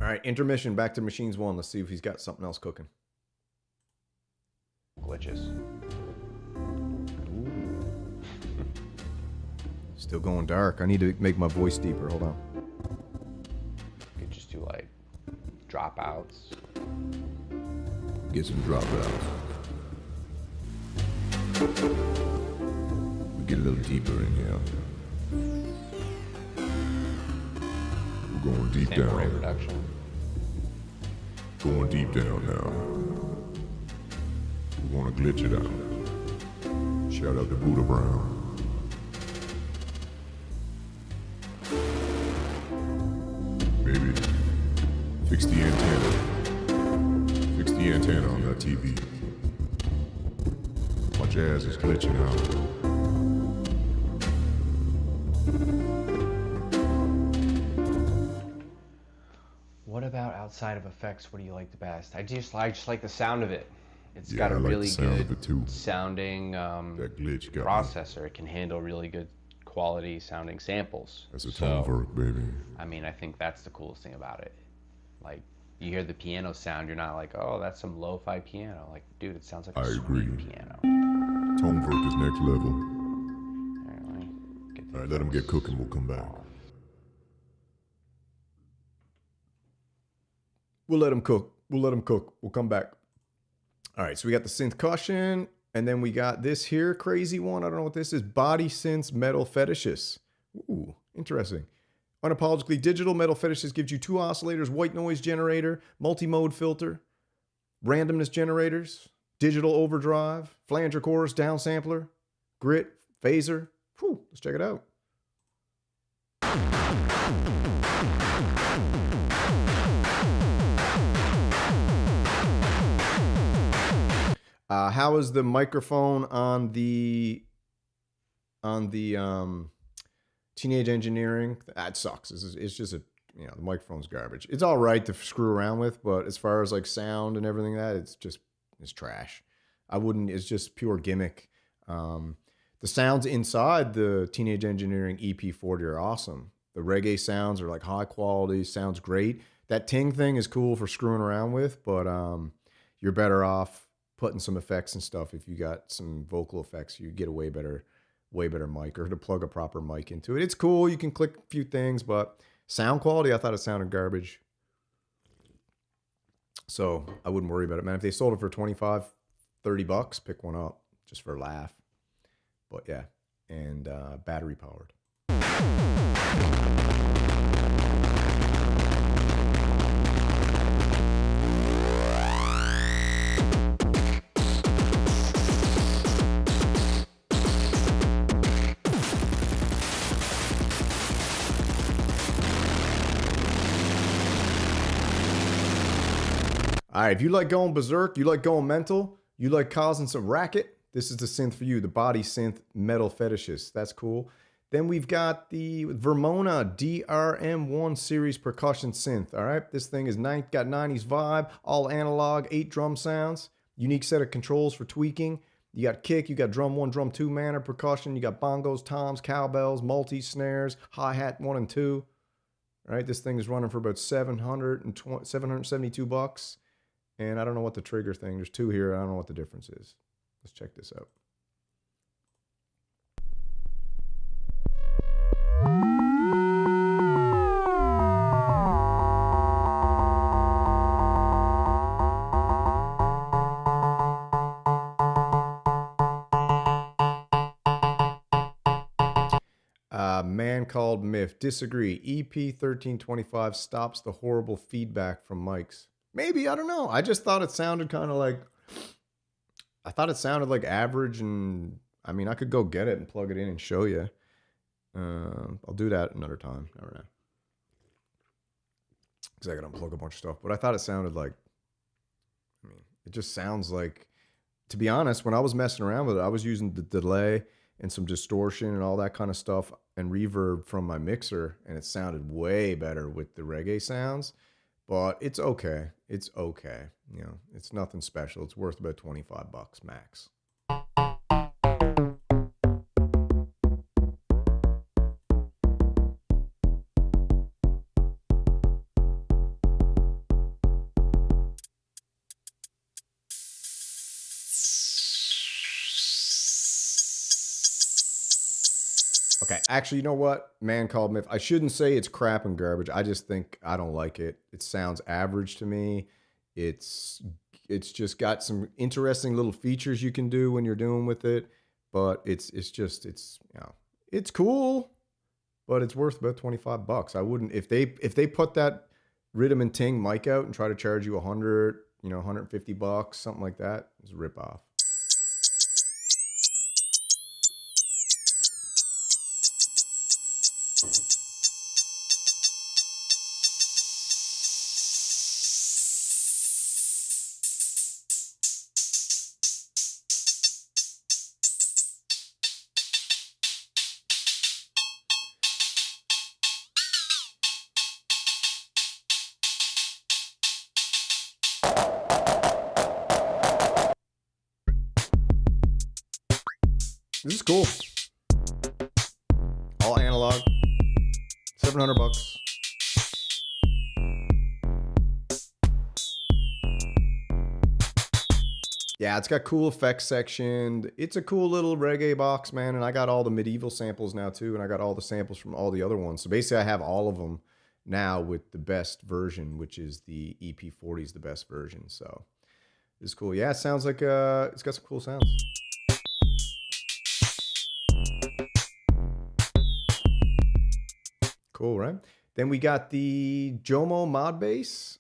All right, intermission. Back to Machines 1. Let's see if he's got something else cooking. Glitches. Still going dark. I need to make my voice deeper. Hold on. You could just do like dropouts. Get some dropouts. We get a little deeper in here. We're going deep Samurai down. production. Going deep down now. We want to glitch it out. Shout out to Buddha Brown. Baby, fix the antenna. Fix the antenna on that TV. My jazz is glitching out. What about outside of effects? What do you like the best? I just like the sound of it. It's Yeah, got a I like the really sound of good it too. sounding That glitch got me. processor. It can handle really good quality sounding samples. That's a tone work, baby. I mean, I think that's the coolest thing about it. Like, you hear the piano sound, you're not like, oh, that's some lo-fi piano. Like, dude, it sounds like a I agree. sweet piano. Tone work is next level. All right, let me get All right, let them get cooking. We'll come back. We'll let them cook. We'll come back. All right, so we got the Synth Cushion, and then we got this here crazy one. I don't know what this is. Body Synths Metal Fetishes. Ooh, interesting. Unapologetically digital. Metal Fetishes gives you 2 oscillators, white noise generator, multi-mode filter, randomness generators, digital overdrive, flanger chorus, downsampler, grit, phaser. Whew, let's check it out. How is the microphone on the Teenage Engineering? That sucks. It's just the microphone's garbage. It's all right to screw around with, but as far as like sound and everything it's trash. It's just pure gimmick. The sounds inside the Teenage Engineering EP40 are awesome. The reggae sounds are like high quality, sounds great. That Ting thing is cool for screwing around with, but you're better off putting some effects and stuff. If you got some vocal effects, you get a way better mic, or to plug a proper mic into it. It's cool. You can click a few things, but sound quality, I thought it sounded garbage. So I wouldn't worry about it, man. If they sold it for 25, 30 bucks, pick one up just for a laugh. But yeah, and battery powered. All right, if you like going berserk, you like going mental, you like causing some racket, this is the synth for you, the Body Synth Metal Fetishist. That's cool. Then we've got the Vermona DRM1 series percussion synth. All right, this thing is got 90s vibe, all analog, 8 drum sounds, unique set of controls for tweaking. You got kick, you got drum 1, drum 2 manner percussion, you got bongos, toms, cowbells, multi snares, hi-hat 1 and 2. All right, this thing is running for about 772 bucks. And I don't know what the trigger thing, there's 2 here, I don't know what the difference is. Let's check this out. Man called Myth. Disagree. EP1325 stops the horrible feedback from mics. Maybe, I don't know. I just thought it sounded kind of like, I thought it sounded like average, and I mean, I could go get it and plug it in and show you. I'll do that another time. Never know. Because I got to unplug a bunch of stuff. But I thought it sounded like, I mean, it just sounds like, to be honest, when I was messing around with it, I was using the delay and some distortion and all that kind of stuff and reverb from my mixer, and it sounded way better with the reggae sounds. But it's okay. It's okay. You know, it's nothing special. It's worth about 25 bucks max. Okay, actually, you know what? Man called Myth. I shouldn't say it's crap and garbage. I just think I don't like it. It sounds average to me. It's just got some interesting little features you can do when you're doing with it, but it's you know, it's cool, but it's worth about 25 bucks. I wouldn't, if they put that Rhythm and Ting mic out and try to charge you 100, you know, 150 bucks, something like that, it's a rip off. This is cool. All analog. 700 bucks. Yeah, it's got cool effects section. It's a cool little reggae box, man. And I got all the medieval samples now too. And I got all the samples from all the other ones. So basically I have all of them now with the best version, which is the EP40 is the best version. So it's cool. Yeah, it sounds like it's got some cool sounds. Cool, right? Then we got the Jomo mod bass.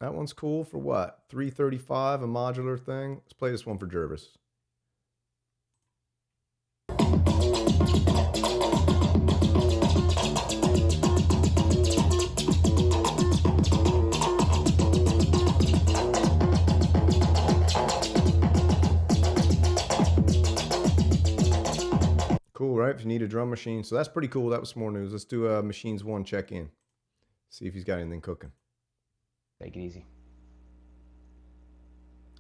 That one's cool for what? $335, a modular thing. Let's play this one for Jervis. Cool, right? If you need a drum machine. So that's pretty cool. That was some more news. Let's do a Machines 1 check-in. See if he's got anything cooking. Take it easy.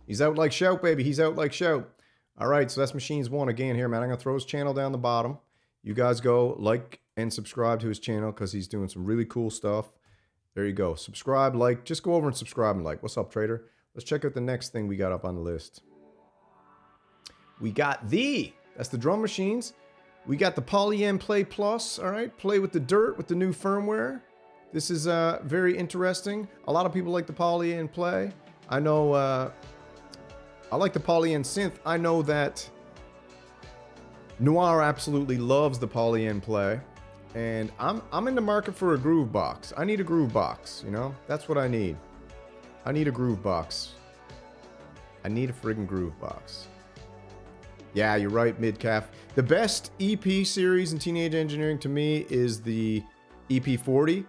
He's out like shout, baby. He's out like shout. All right, so that's Machines 1 again here, man. I'm going to throw his channel down the bottom. You guys go like and subscribe to his channel because he's doing some really cool stuff. There you go. Subscribe, like. Just go over and subscribe and like. What's up, trader? Let's check out the next thing we got up on the list. We got that's the drum machines. We got the Polyend Play Plus, all right? Play with the dirt with the new firmware. This is very interesting. A lot of people like the Polyend Play. I know, I like the Polyend synth. I know that Noir absolutely loves the Polyend play. And I'm in the market for a groove box. I need a groove box, you know? That's what I need. I need a groove box. I need a friggin' groove box. Yeah, you're right, Midcalf. The best EP series in Teenage Engineering to me is the EP40.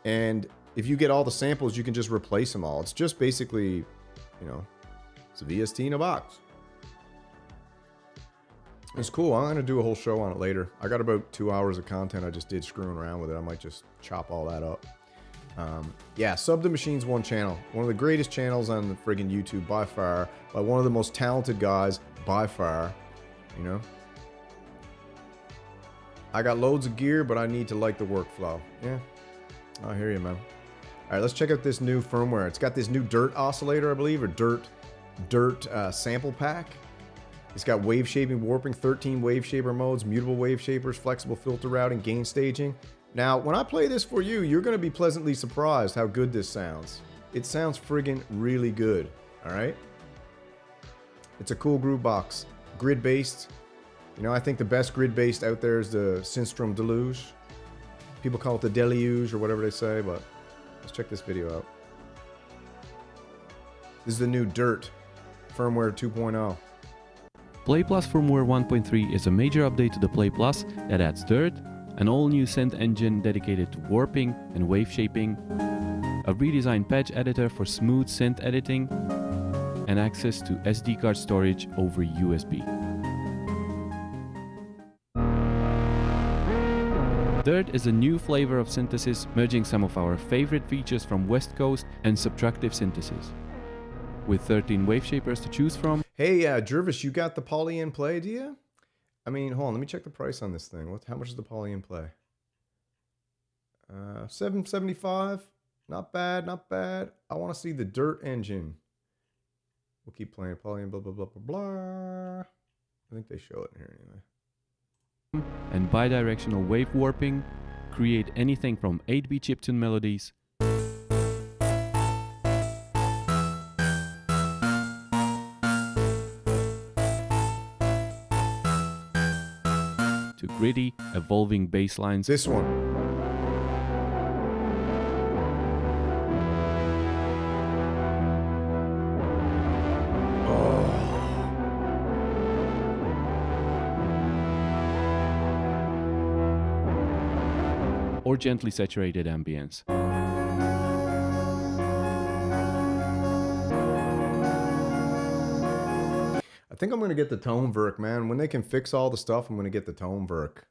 And if you get all the samples, you can just replace them all. It's just basically, you know, it's a VST in a box. It's cool. I'm going to do a whole show on it later. I got about 2 hours of content I just did screwing around with it. I might just chop all that up. Yeah, Sub the Machine's one channel. One of the greatest channels on the friggin' YouTube by far. By one of the most talented guys by far. You know? I got loads of gear, but I need to like the workflow. Yeah. I hear you, man. Alright, let's check out this new firmware. It's got this new dirt oscillator, I believe, or dirt sample pack. It's got wave shaping, warping, 13 wave shaper modes, mutable wave shapers, flexible filter routing, gain staging. Now, when I play this for you, you're going to be pleasantly surprised how good this sounds. It sounds friggin' really good, alright? It's a cool groove box. Grid-based. You know, I think the best grid-based out there is the Synthstrom Deluge. People call it the Deluge or whatever they say, but let's check this video out. This is the new Dirt firmware 2.0. Play Plus firmware 1.3 is a major update to the Play Plus that adds Dirt, an all-new synth engine dedicated to warping and wave shaping, a redesigned patch editor for smooth synth editing, and access to SD card storage over USB. Dirt is a new flavor of synthesis, merging some of our favorite features from West Coast and subtractive synthesis. With 13 wave shapers to choose from. Hey, Jervis, you got the Polyend play, do you? I mean, hold on, let me check the price on this thing. How much is the Polyend play? $775. Not bad, not bad. I want to see the Dirt engine. We'll keep playing Polyend, blah, blah, blah, blah, blah. I think they show it in here anyway. And bidirectional wave warping, create anything from 8-beat chiptune melodies to gritty, evolving bass lines. This one. Or gently saturated ambience. I think I'm going to get the Tone Verk, man. When they can fix all the stuff, I'm going to get the Tone Verk.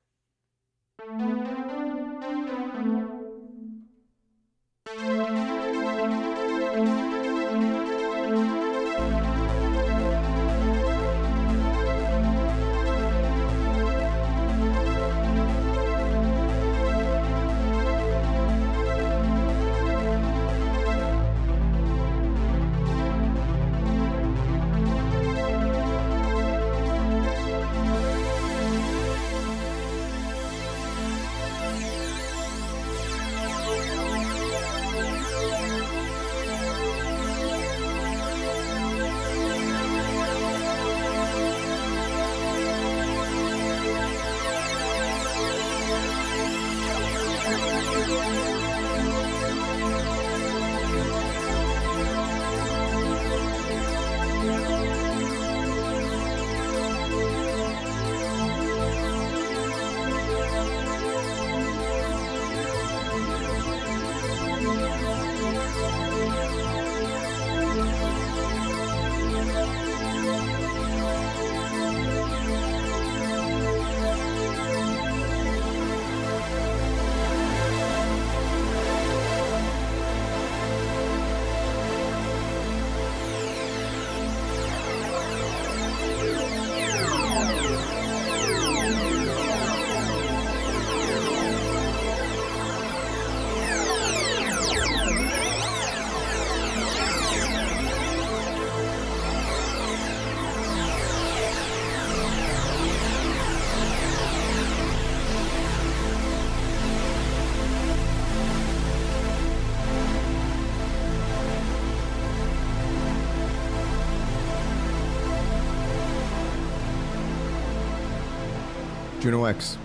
Juno X,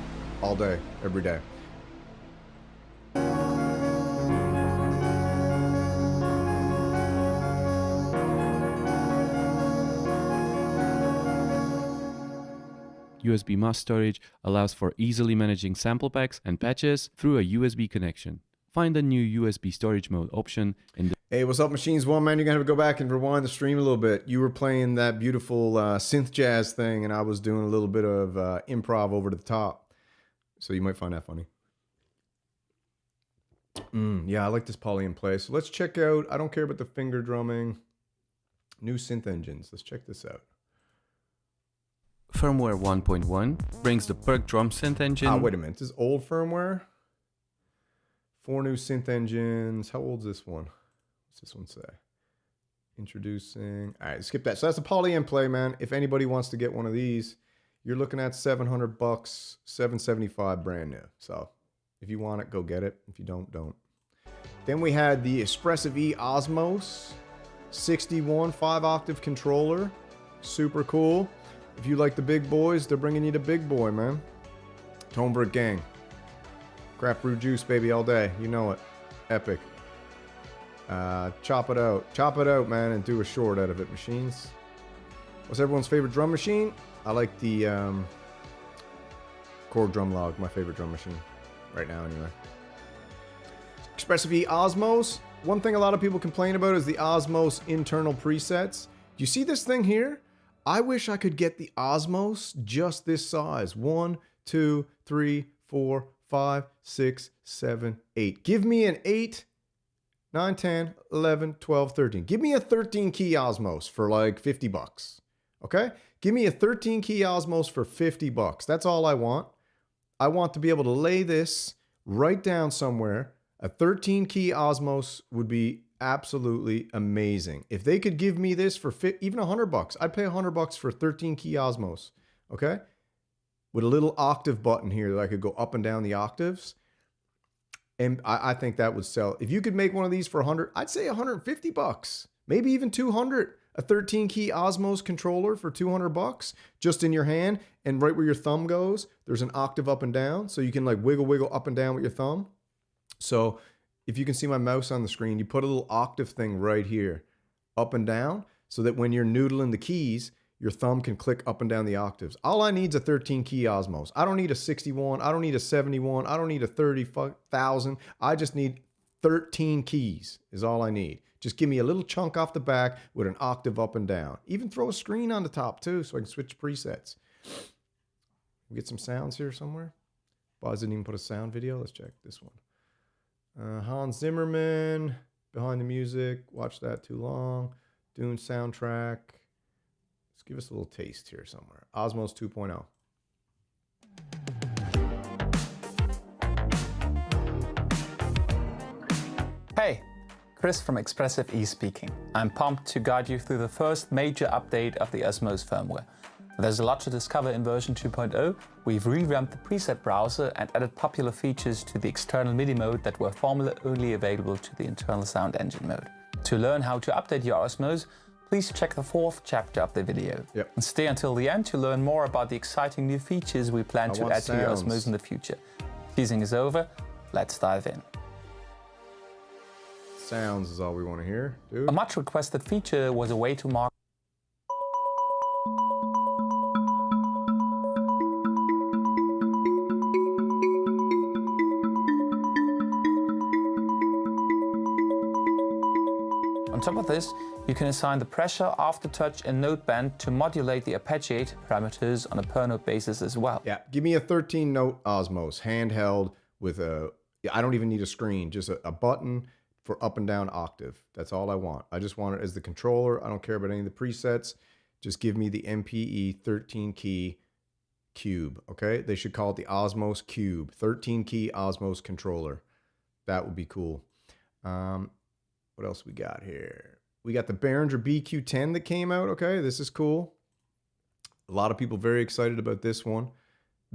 all day, every day. USB mass storage allows for easily managing sample packs and patches through a USB connection. Find the new USB storage mode option in the... Hey, what's up, Machines One, man? You're gonna have to go back and rewind the stream a little bit. You were playing that beautiful synth jazz thing, and I was doing a little bit of improv over the top. So you might find that funny. Yeah, I like this Polyend play. So let's check out, I don't care about the finger drumming, new synth engines. Let's check this out. Firmware 1.1 brings the Perk Drum synth engine. Ah, wait a minute. This is old firmware. 4 new synth engines. How old's this one? What's this one say? Introducing. All right, skip that. So that's a Polyend play, man. If anybody wants to get one of these, you're looking at $700, $775 brand new. So if you want it, go get it. If you don't, don't. Then we had the Expressive E Osmos 61 5-octave controller. Super cool. If you like the big boys, they're bringing you the big boy, man. Toneberg gang. Crap brew juice, baby, all day. You know it. Epic. Chop it out. Chop it out, man, and do a short out of it, Machines. What's everyone's favorite drum machine? I like the Korg Drum Log, my favorite drum machine. Right now, anyway. Expressive E Osmos. One thing a lot of people complain about is the Osmos internal presets. Do you see this thing here? I wish I could get the Osmos just this size. 1, 2, 3, 4, 5, 6, 7, 8. Give me an 8, 9, 10, 11, 12, 13. Give me a 13 key Osmos for like $50. Okay? Give me a 13 key Osmos for $50. That's all I want. I want to be able to lay this right down somewhere. A 13 key Osmos would be absolutely amazing. If they could give me this for even $100, I'd pay $100 for 13 key Osmos. Okay? With a little octave button here that I could go up and down the octaves. And I think that would sell. If you could make one of these for 100, I'd say $150, maybe even 200. A 13 key Osmos controller for $200 just in your hand, and right where your thumb goes, there's an octave up and down, so you can like wiggle up and down with your thumb. So if you can see my mouse on the screen, you put a little octave thing right here, up and down, so that when you're noodling the keys, your thumb can click up and down the octaves. All I need is a 13 key Osmos. I don't need a 61. I don't need a 71. I don't need a 30,000. I just need 13 keys is all I need. Just give me a little chunk off the back with an octave up and down. Even throw a screen on the top too so I can switch presets. We get some sounds here somewhere. Boz didn't even put a sound video. Let's check this one. Hans Zimmerman, behind the music. Watch that too long. Dune soundtrack. Let's give us a little taste here somewhere. Osmos 2.0. Hey, Chris from Expressive E speaking. I'm pumped to guide you through the first major update of the Osmos firmware. There's a lot to discover in version 2.0. We've revamped the preset browser and added popular features to the external MIDI mode that were formerly only available to the internal sound engine mode. To learn how to update your Osmos, please check the 4th chapter of the video. Yep. And stay until the end to learn more about the exciting new features we plan to add to your Osmos in the future. Teasing is over, let's dive in. Sounds is all we want to hear, dude. A much requested feature was a way to mark On top of this, you can assign the pressure, aftertouch and note band to modulate the arpeggiate parameters on a per note basis as well. Yeah, give me a 13 note Osmos, handheld with a, I don't even need a screen, just a button for up and down octave. That's all I want. I just want it as the controller. I don't care about any of the presets. Just give me the MPE 13 key cube, okay? They should call it the Osmos Cube, 13 key Osmos controller. That would be cool. What else we got here? We got the Behringer BQ-10 that came out. Okay, this is cool. A lot of people very excited about this one.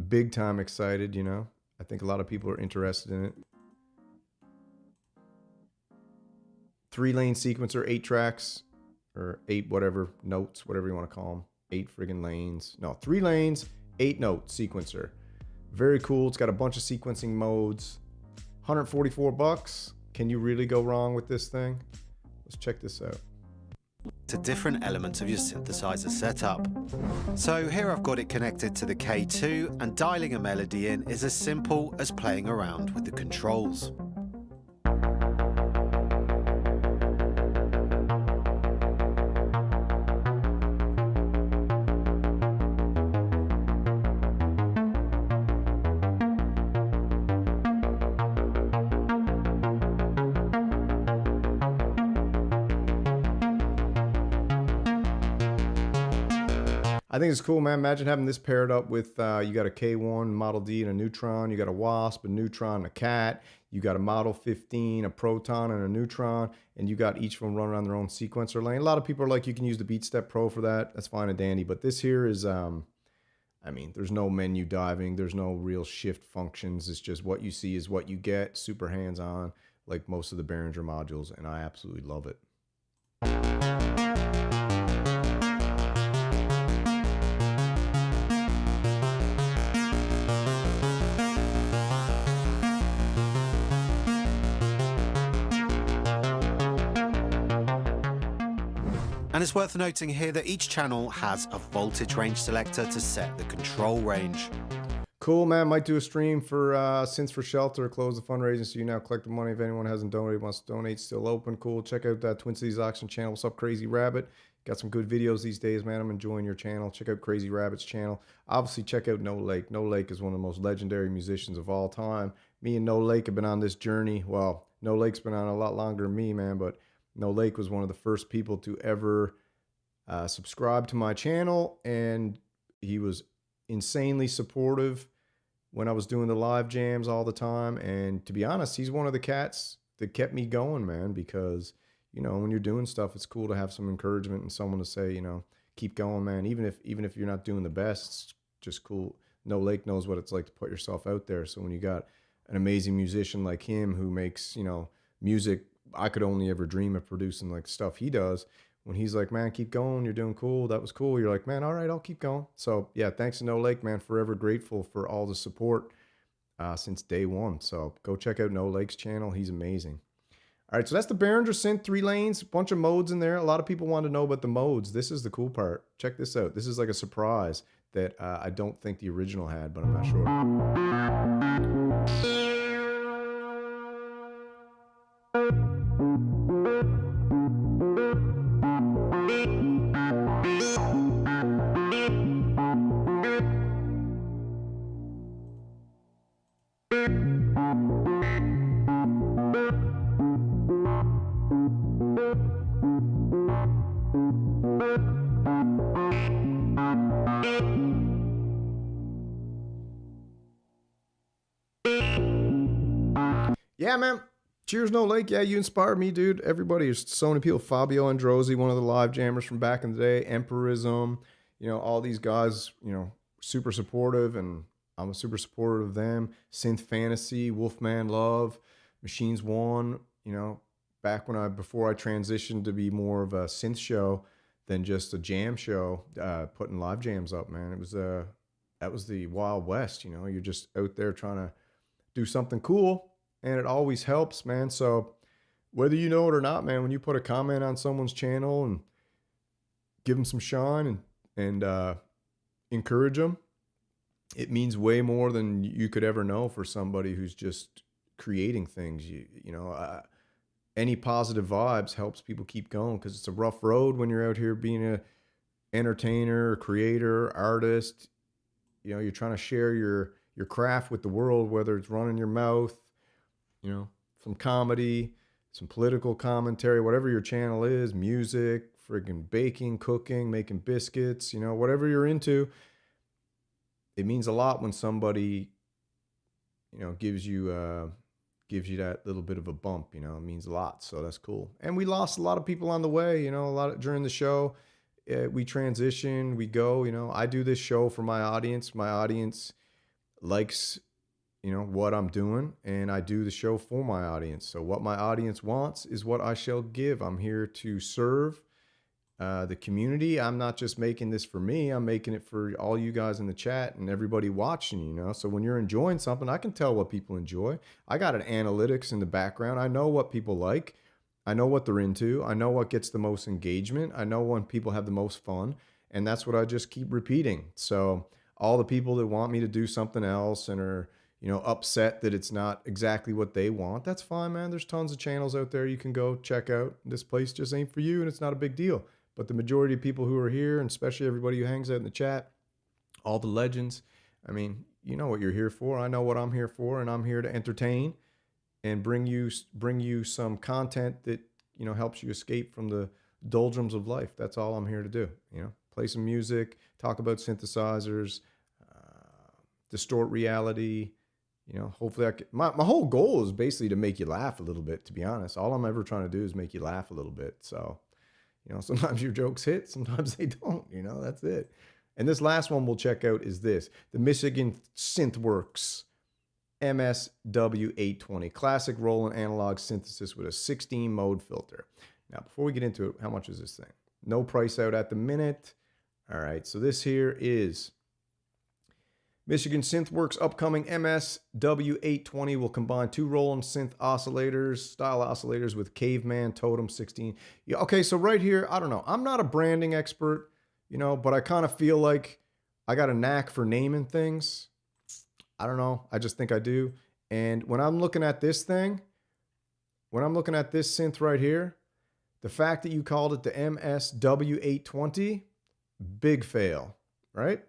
Big time excited, you know. I think a lot of people are interested in it. 3-lane sequencer, 8 tracks, or 8 whatever notes, whatever you want to call them. 8 friggin' lanes. No, 3 lanes, 8 note sequencer. Very cool. It's got a bunch of sequencing modes. 144 bucks. Can you really go wrong with this thing? Let's check this out. To different elements of your synthesizer setup. So here I've got it connected to the K2, and dialing a melody in is as simple as playing around with the controls. I think it's cool, man. Imagine having this paired up with, you got a K1, Model D, and a Neutron. You got a Wasp, a Neutron, and a Cat. You got a Model 15, a Proton, and a Neutron. And you got each of them running on their own sequencer lane. A lot of people are like, you can use the BeatStep Pro for that. That's fine and dandy. But this here is, I mean, there's no menu diving. There's no real shift functions. It's just what you see is what you get. Super hands-on, like most of the Behringer modules. And I absolutely love it. And it's worth noting here that each channel has a voltage range selector to set the control range. Cool, man. Might do a stream for Synths for Shelter. Close the fundraising, so you now collect the money. If anyone hasn't donated, wants to donate, still open. Cool. Check out that Twin Cities Auction channel. What's up, Crazy Rabbit? Got some good videos these days, man. I'm enjoying your channel. Check out Crazy Rabbit's channel. Obviously, check out No Lake. No Lake is one of the most legendary musicians of all time. Me and No Lake have been on this journey. Well, No Lake's been on a lot longer than me, man, but No Lake was one of the first people to ever subscribe to my channel, and he was insanely supportive when I was doing the live jams all the time. And to be honest, he's one of the cats that kept me going, man, because, you know, when you're doing stuff, it's cool to have some encouragement and someone to say, you know, keep going, man. Even if you're not doing the best, it's just cool. No Lake knows what it's like to put yourself out there. So when you got an amazing musician like him who makes, you know, music I could only ever dream of producing, like stuff he does, when he's like, man, keep going, you're doing cool, that was cool, you're like, man, all right, I'll keep going. So yeah, thanks to No Lake, man. Forever grateful for all the support since day one. So go check out No Lake's channel. He's amazing. All right, so that's the Behringer Synth 3 lanes, bunch of modes in there. A lot of people want to know about the modes. This is the cool part. Check this out. This is like a surprise that I don't think the original had, but I'm not sure. Yeah, man. Cheers, No Lake. Yeah, you inspired me, dude. Everybody, there's so many people. Fabio Androsi, one of the live jammers from back in the day. Emperism, you know, all these guys, you know, super supportive, and I'm a super supporter of them. Synth Fantasy, Wolfman Love, Machines One, you know, back when before I transitioned to be more of a synth show than just a jam show, putting live jams up, man. It was, that was the Wild West, you know. You're just out there trying to do something cool. And it always helps, man. So whether you know it or not, man, when you put a comment on someone's channel and give them some shine and encourage them, it means way more than you could ever know for somebody who's just creating things. You know, any positive vibes helps people keep going, because it's a rough road when you're out here being a entertainer, creator, artist. You know, you're trying to share your craft with the world, whether it's running your mouth, you know, some comedy, some political commentary, whatever your channel is, music, friggin' baking, cooking, making biscuits, you know, whatever you're into. It means a lot when somebody, you know, gives you that little bit of a bump, you know. It means a lot. So that's cool. And we lost a lot of people on the way, you know, during the show. We transition, we go, you know. I do this show for my audience. My audience likes, you know, what I'm doing, and I do the show for my audience. So what my audience wants is what I shall give. I'm here to serve the community. I'm not just making this for me. I'm making it for all you guys in the chat and everybody watching, you know? So when you're enjoying something, I can tell what people enjoy. I got an analytics in the background. I know what people like. I know what they're into. I know what gets the most engagement. I know when people have the most fun. And that's what I just keep repeating. So all the people that want me to do something else and are, you know, upset that it's not exactly what they want, that's fine, man. There's tons of channels out there you can go check out. This place just ain't for you, and it's not a big deal. But the majority of people who are here, and especially everybody who hangs out in the chat, all the legends, I mean, you know what you're here for. I know what I'm here for, and I'm here to entertain and bring you some content that, you know, helps you escape from the doldrums of life. That's all I'm here to do. You know, play some music, talk about synthesizers, distort reality. You know, hopefully my whole goal is basically to make you laugh a little bit, to be honest. All I'm ever trying to do is make you laugh a little bit. So, you know, sometimes your jokes hit, sometimes they don't, you know, that's it. And this last one we'll check out is this, the Michigan SynthWorks MSW820, classic Roland analog synthesis with a 16 mode filter. Now, before we get into it, how much is this thing? No price out at the minute. All right, so this here is Michigan SynthWorks upcoming MSW820 will combine 2 Roland synth oscillators, style oscillators with Caveman Totem 16. Yeah, okay, so right here, I don't know. I'm not a branding expert, you know, but I kind of feel like I got a knack for naming things. I don't know. I just think I do. And when I'm looking at this thing, when I'm looking at this synth right here, the fact that you called it the MSW820, big fail, right?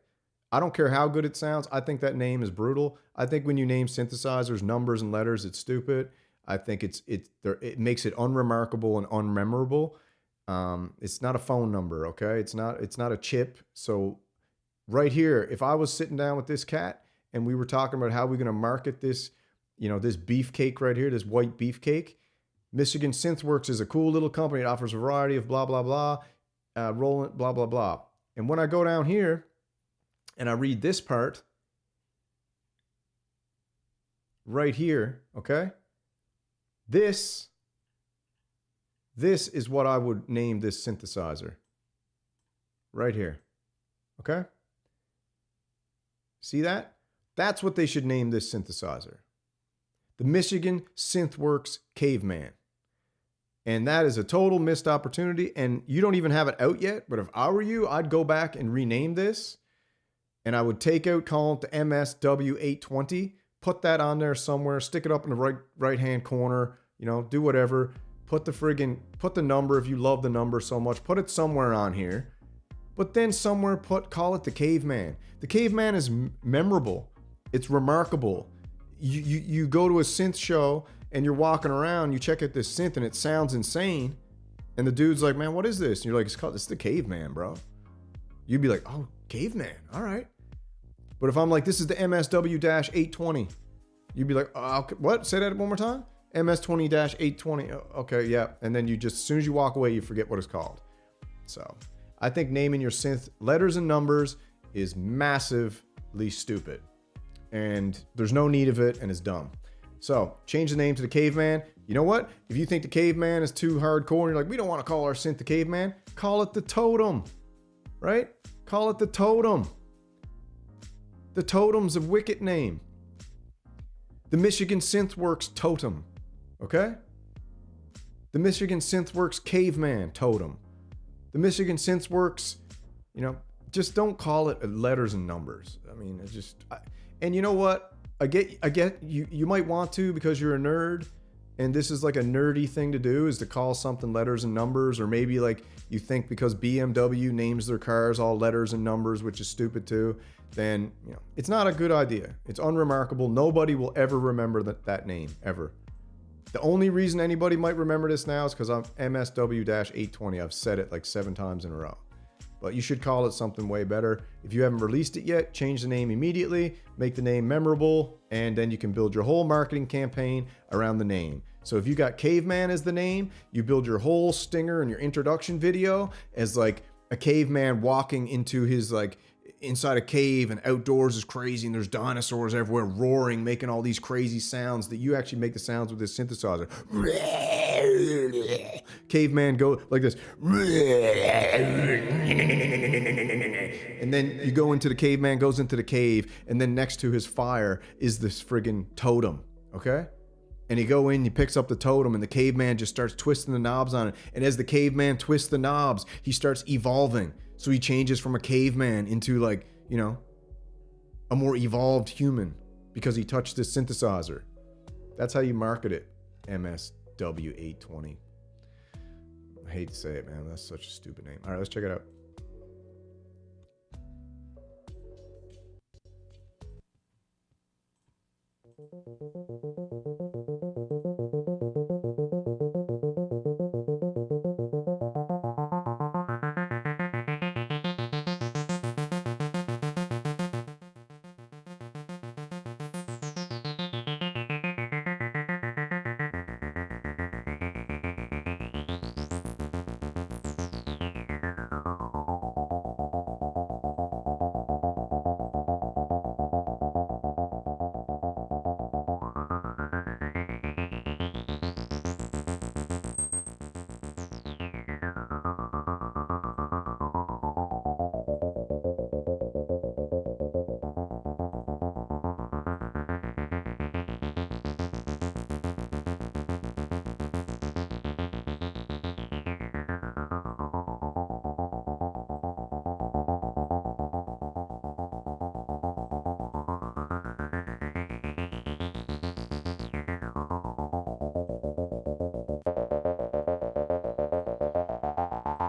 I don't care how good it sounds. I think that name is brutal. I think when you name synthesizers numbers and letters, it's stupid. I think it makes it unremarkable and unmemorable. It's not a phone number, okay? It's not a chip. So right here, if I was sitting down with this cat and we were talking about how we're going to market this, you know, this beefcake right here, this white beefcake, Michigan SynthWorks is a cool little company. It offers a variety of blah, blah, blah, Roland, blah, blah, blah. And when I go down here, and I read this part right here, okay? This is what I would name this synthesizer. Right here, okay? See that? That's what they should name this synthesizer. The Michigan SynthWorks Caveman. And that is a total missed opportunity, and you don't even have it out yet, but if I were you, I'd go back and rename this. And I would take out, call it the MSW820, put that on there somewhere, stick it up in the right-hand corner, you know, do whatever. Put the number, if you love the number so much, put it somewhere on here. But then somewhere call it the Caveman. The Caveman is memorable. It's remarkable. You go to a synth show and you're walking around, you check out this synth and it sounds insane. And the dude's like, man, what is this? And you're like, it's the Caveman, bro. You'd be like, oh, Caveman, all right. But if I'm like, this is the MSW-820, you'd be like, oh, what? Say that one more time? MS-20-820. Okay, yeah. And then you just, as soon as you walk away, you forget what it's called. So I think naming your synth letters and numbers is massively stupid. And there's no need of it, and it's dumb. So change the name to the Caveman. You know what? If you think the Caveman is too hardcore and you're like, we don't want to call our synth the Caveman, call it the Totem, right? Call it the Totem. The Totem's a wicked name. The Michigan SynthWorks Totem, okay? The Michigan SynthWorks Caveman Totem. The Michigan SynthWorks, you know, just don't call it letters and numbers. I mean, it's just, and you know what? I get you might want to because you're a nerd, and this is like a nerdy thing to do, is to call something letters and numbers, or maybe like you think because BMW names their cars all letters and numbers, which is stupid too, then, you know, it's not a good idea. It's unremarkable. Nobody will ever remember that name, ever. The only reason anybody might remember this now is because I'm MSW-820. I've said it like 7 times in a row. But you should call it something way better. If you haven't released it yet, change the name immediately, make the name memorable, and then you can build your whole marketing campaign around the name. So if you got Caveman as the name, you build your whole stinger and your introduction video as like a caveman walking into his like inside a cave, and outdoors is crazy and there's dinosaurs everywhere roaring, making all these crazy sounds that you actually make the sounds with this synthesizer. caveman go like this. And then you go into the caveman, goes into the cave, and then next to his fire is this friggin' totem, okay? And you go in, he picks up the totem, and the caveman just starts twisting the knobs on it. And as the caveman twists the knobs, he starts evolving. So he changes from a caveman into, like, you know, a more evolved human because he touched this synthesizer. That's how you market it, MSW820. I hate to say it, man. That's such a stupid name. All right, let's check it out.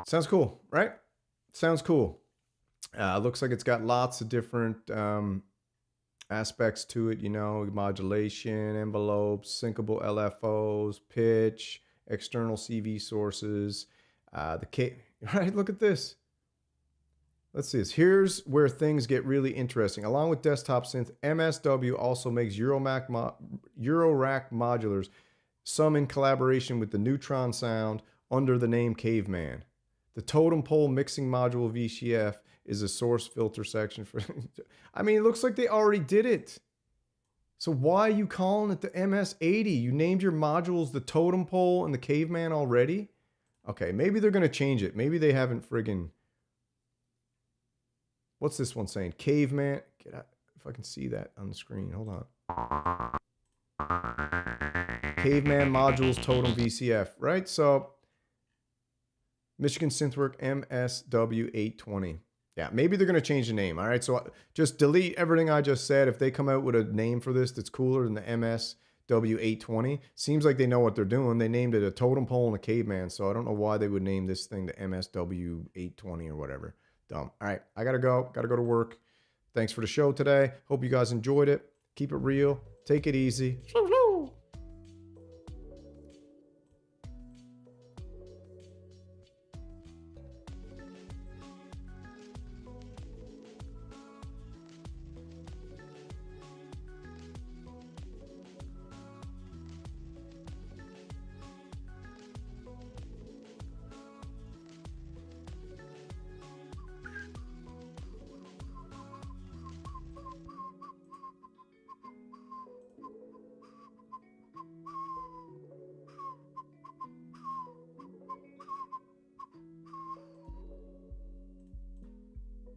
Sounds cool, right? Sounds cool. Looks like it's got lots of different aspects to it, you know, modulation, envelopes, syncable LFOs, pitch, external CV sources. Right, look at this. Let's see this. Here's where things get really interesting. Along with desktop synth, MSW also makes Eurorack modulars, some in collaboration with the Neutron Sound under the name Caveman. The totem pole mixing module VCF is a source filter section for... I mean, it looks like they already did it. So why are you calling it the MS-80? You named your modules the totem pole and the Caveman already? Okay, maybe they're going to change it. Maybe they haven't friggin... What's this one saying? Caveman... Get out. If I can see that on the screen. Hold on. Caveman modules totem VCF, right? So... Michigan Synthwork MSW820. Yeah, maybe they're going to change the name. All right, so just delete everything I just said. If they come out with a name for this that's cooler than the MSW820, seems like they know what they're doing. They named it a totem pole and a caveman, so I don't know why they would name this thing the MSW820 or whatever. Dumb. All right, I got to go. Got to go to work. Thanks for the show today. Hope you guys enjoyed it. Keep it real. Take it easy.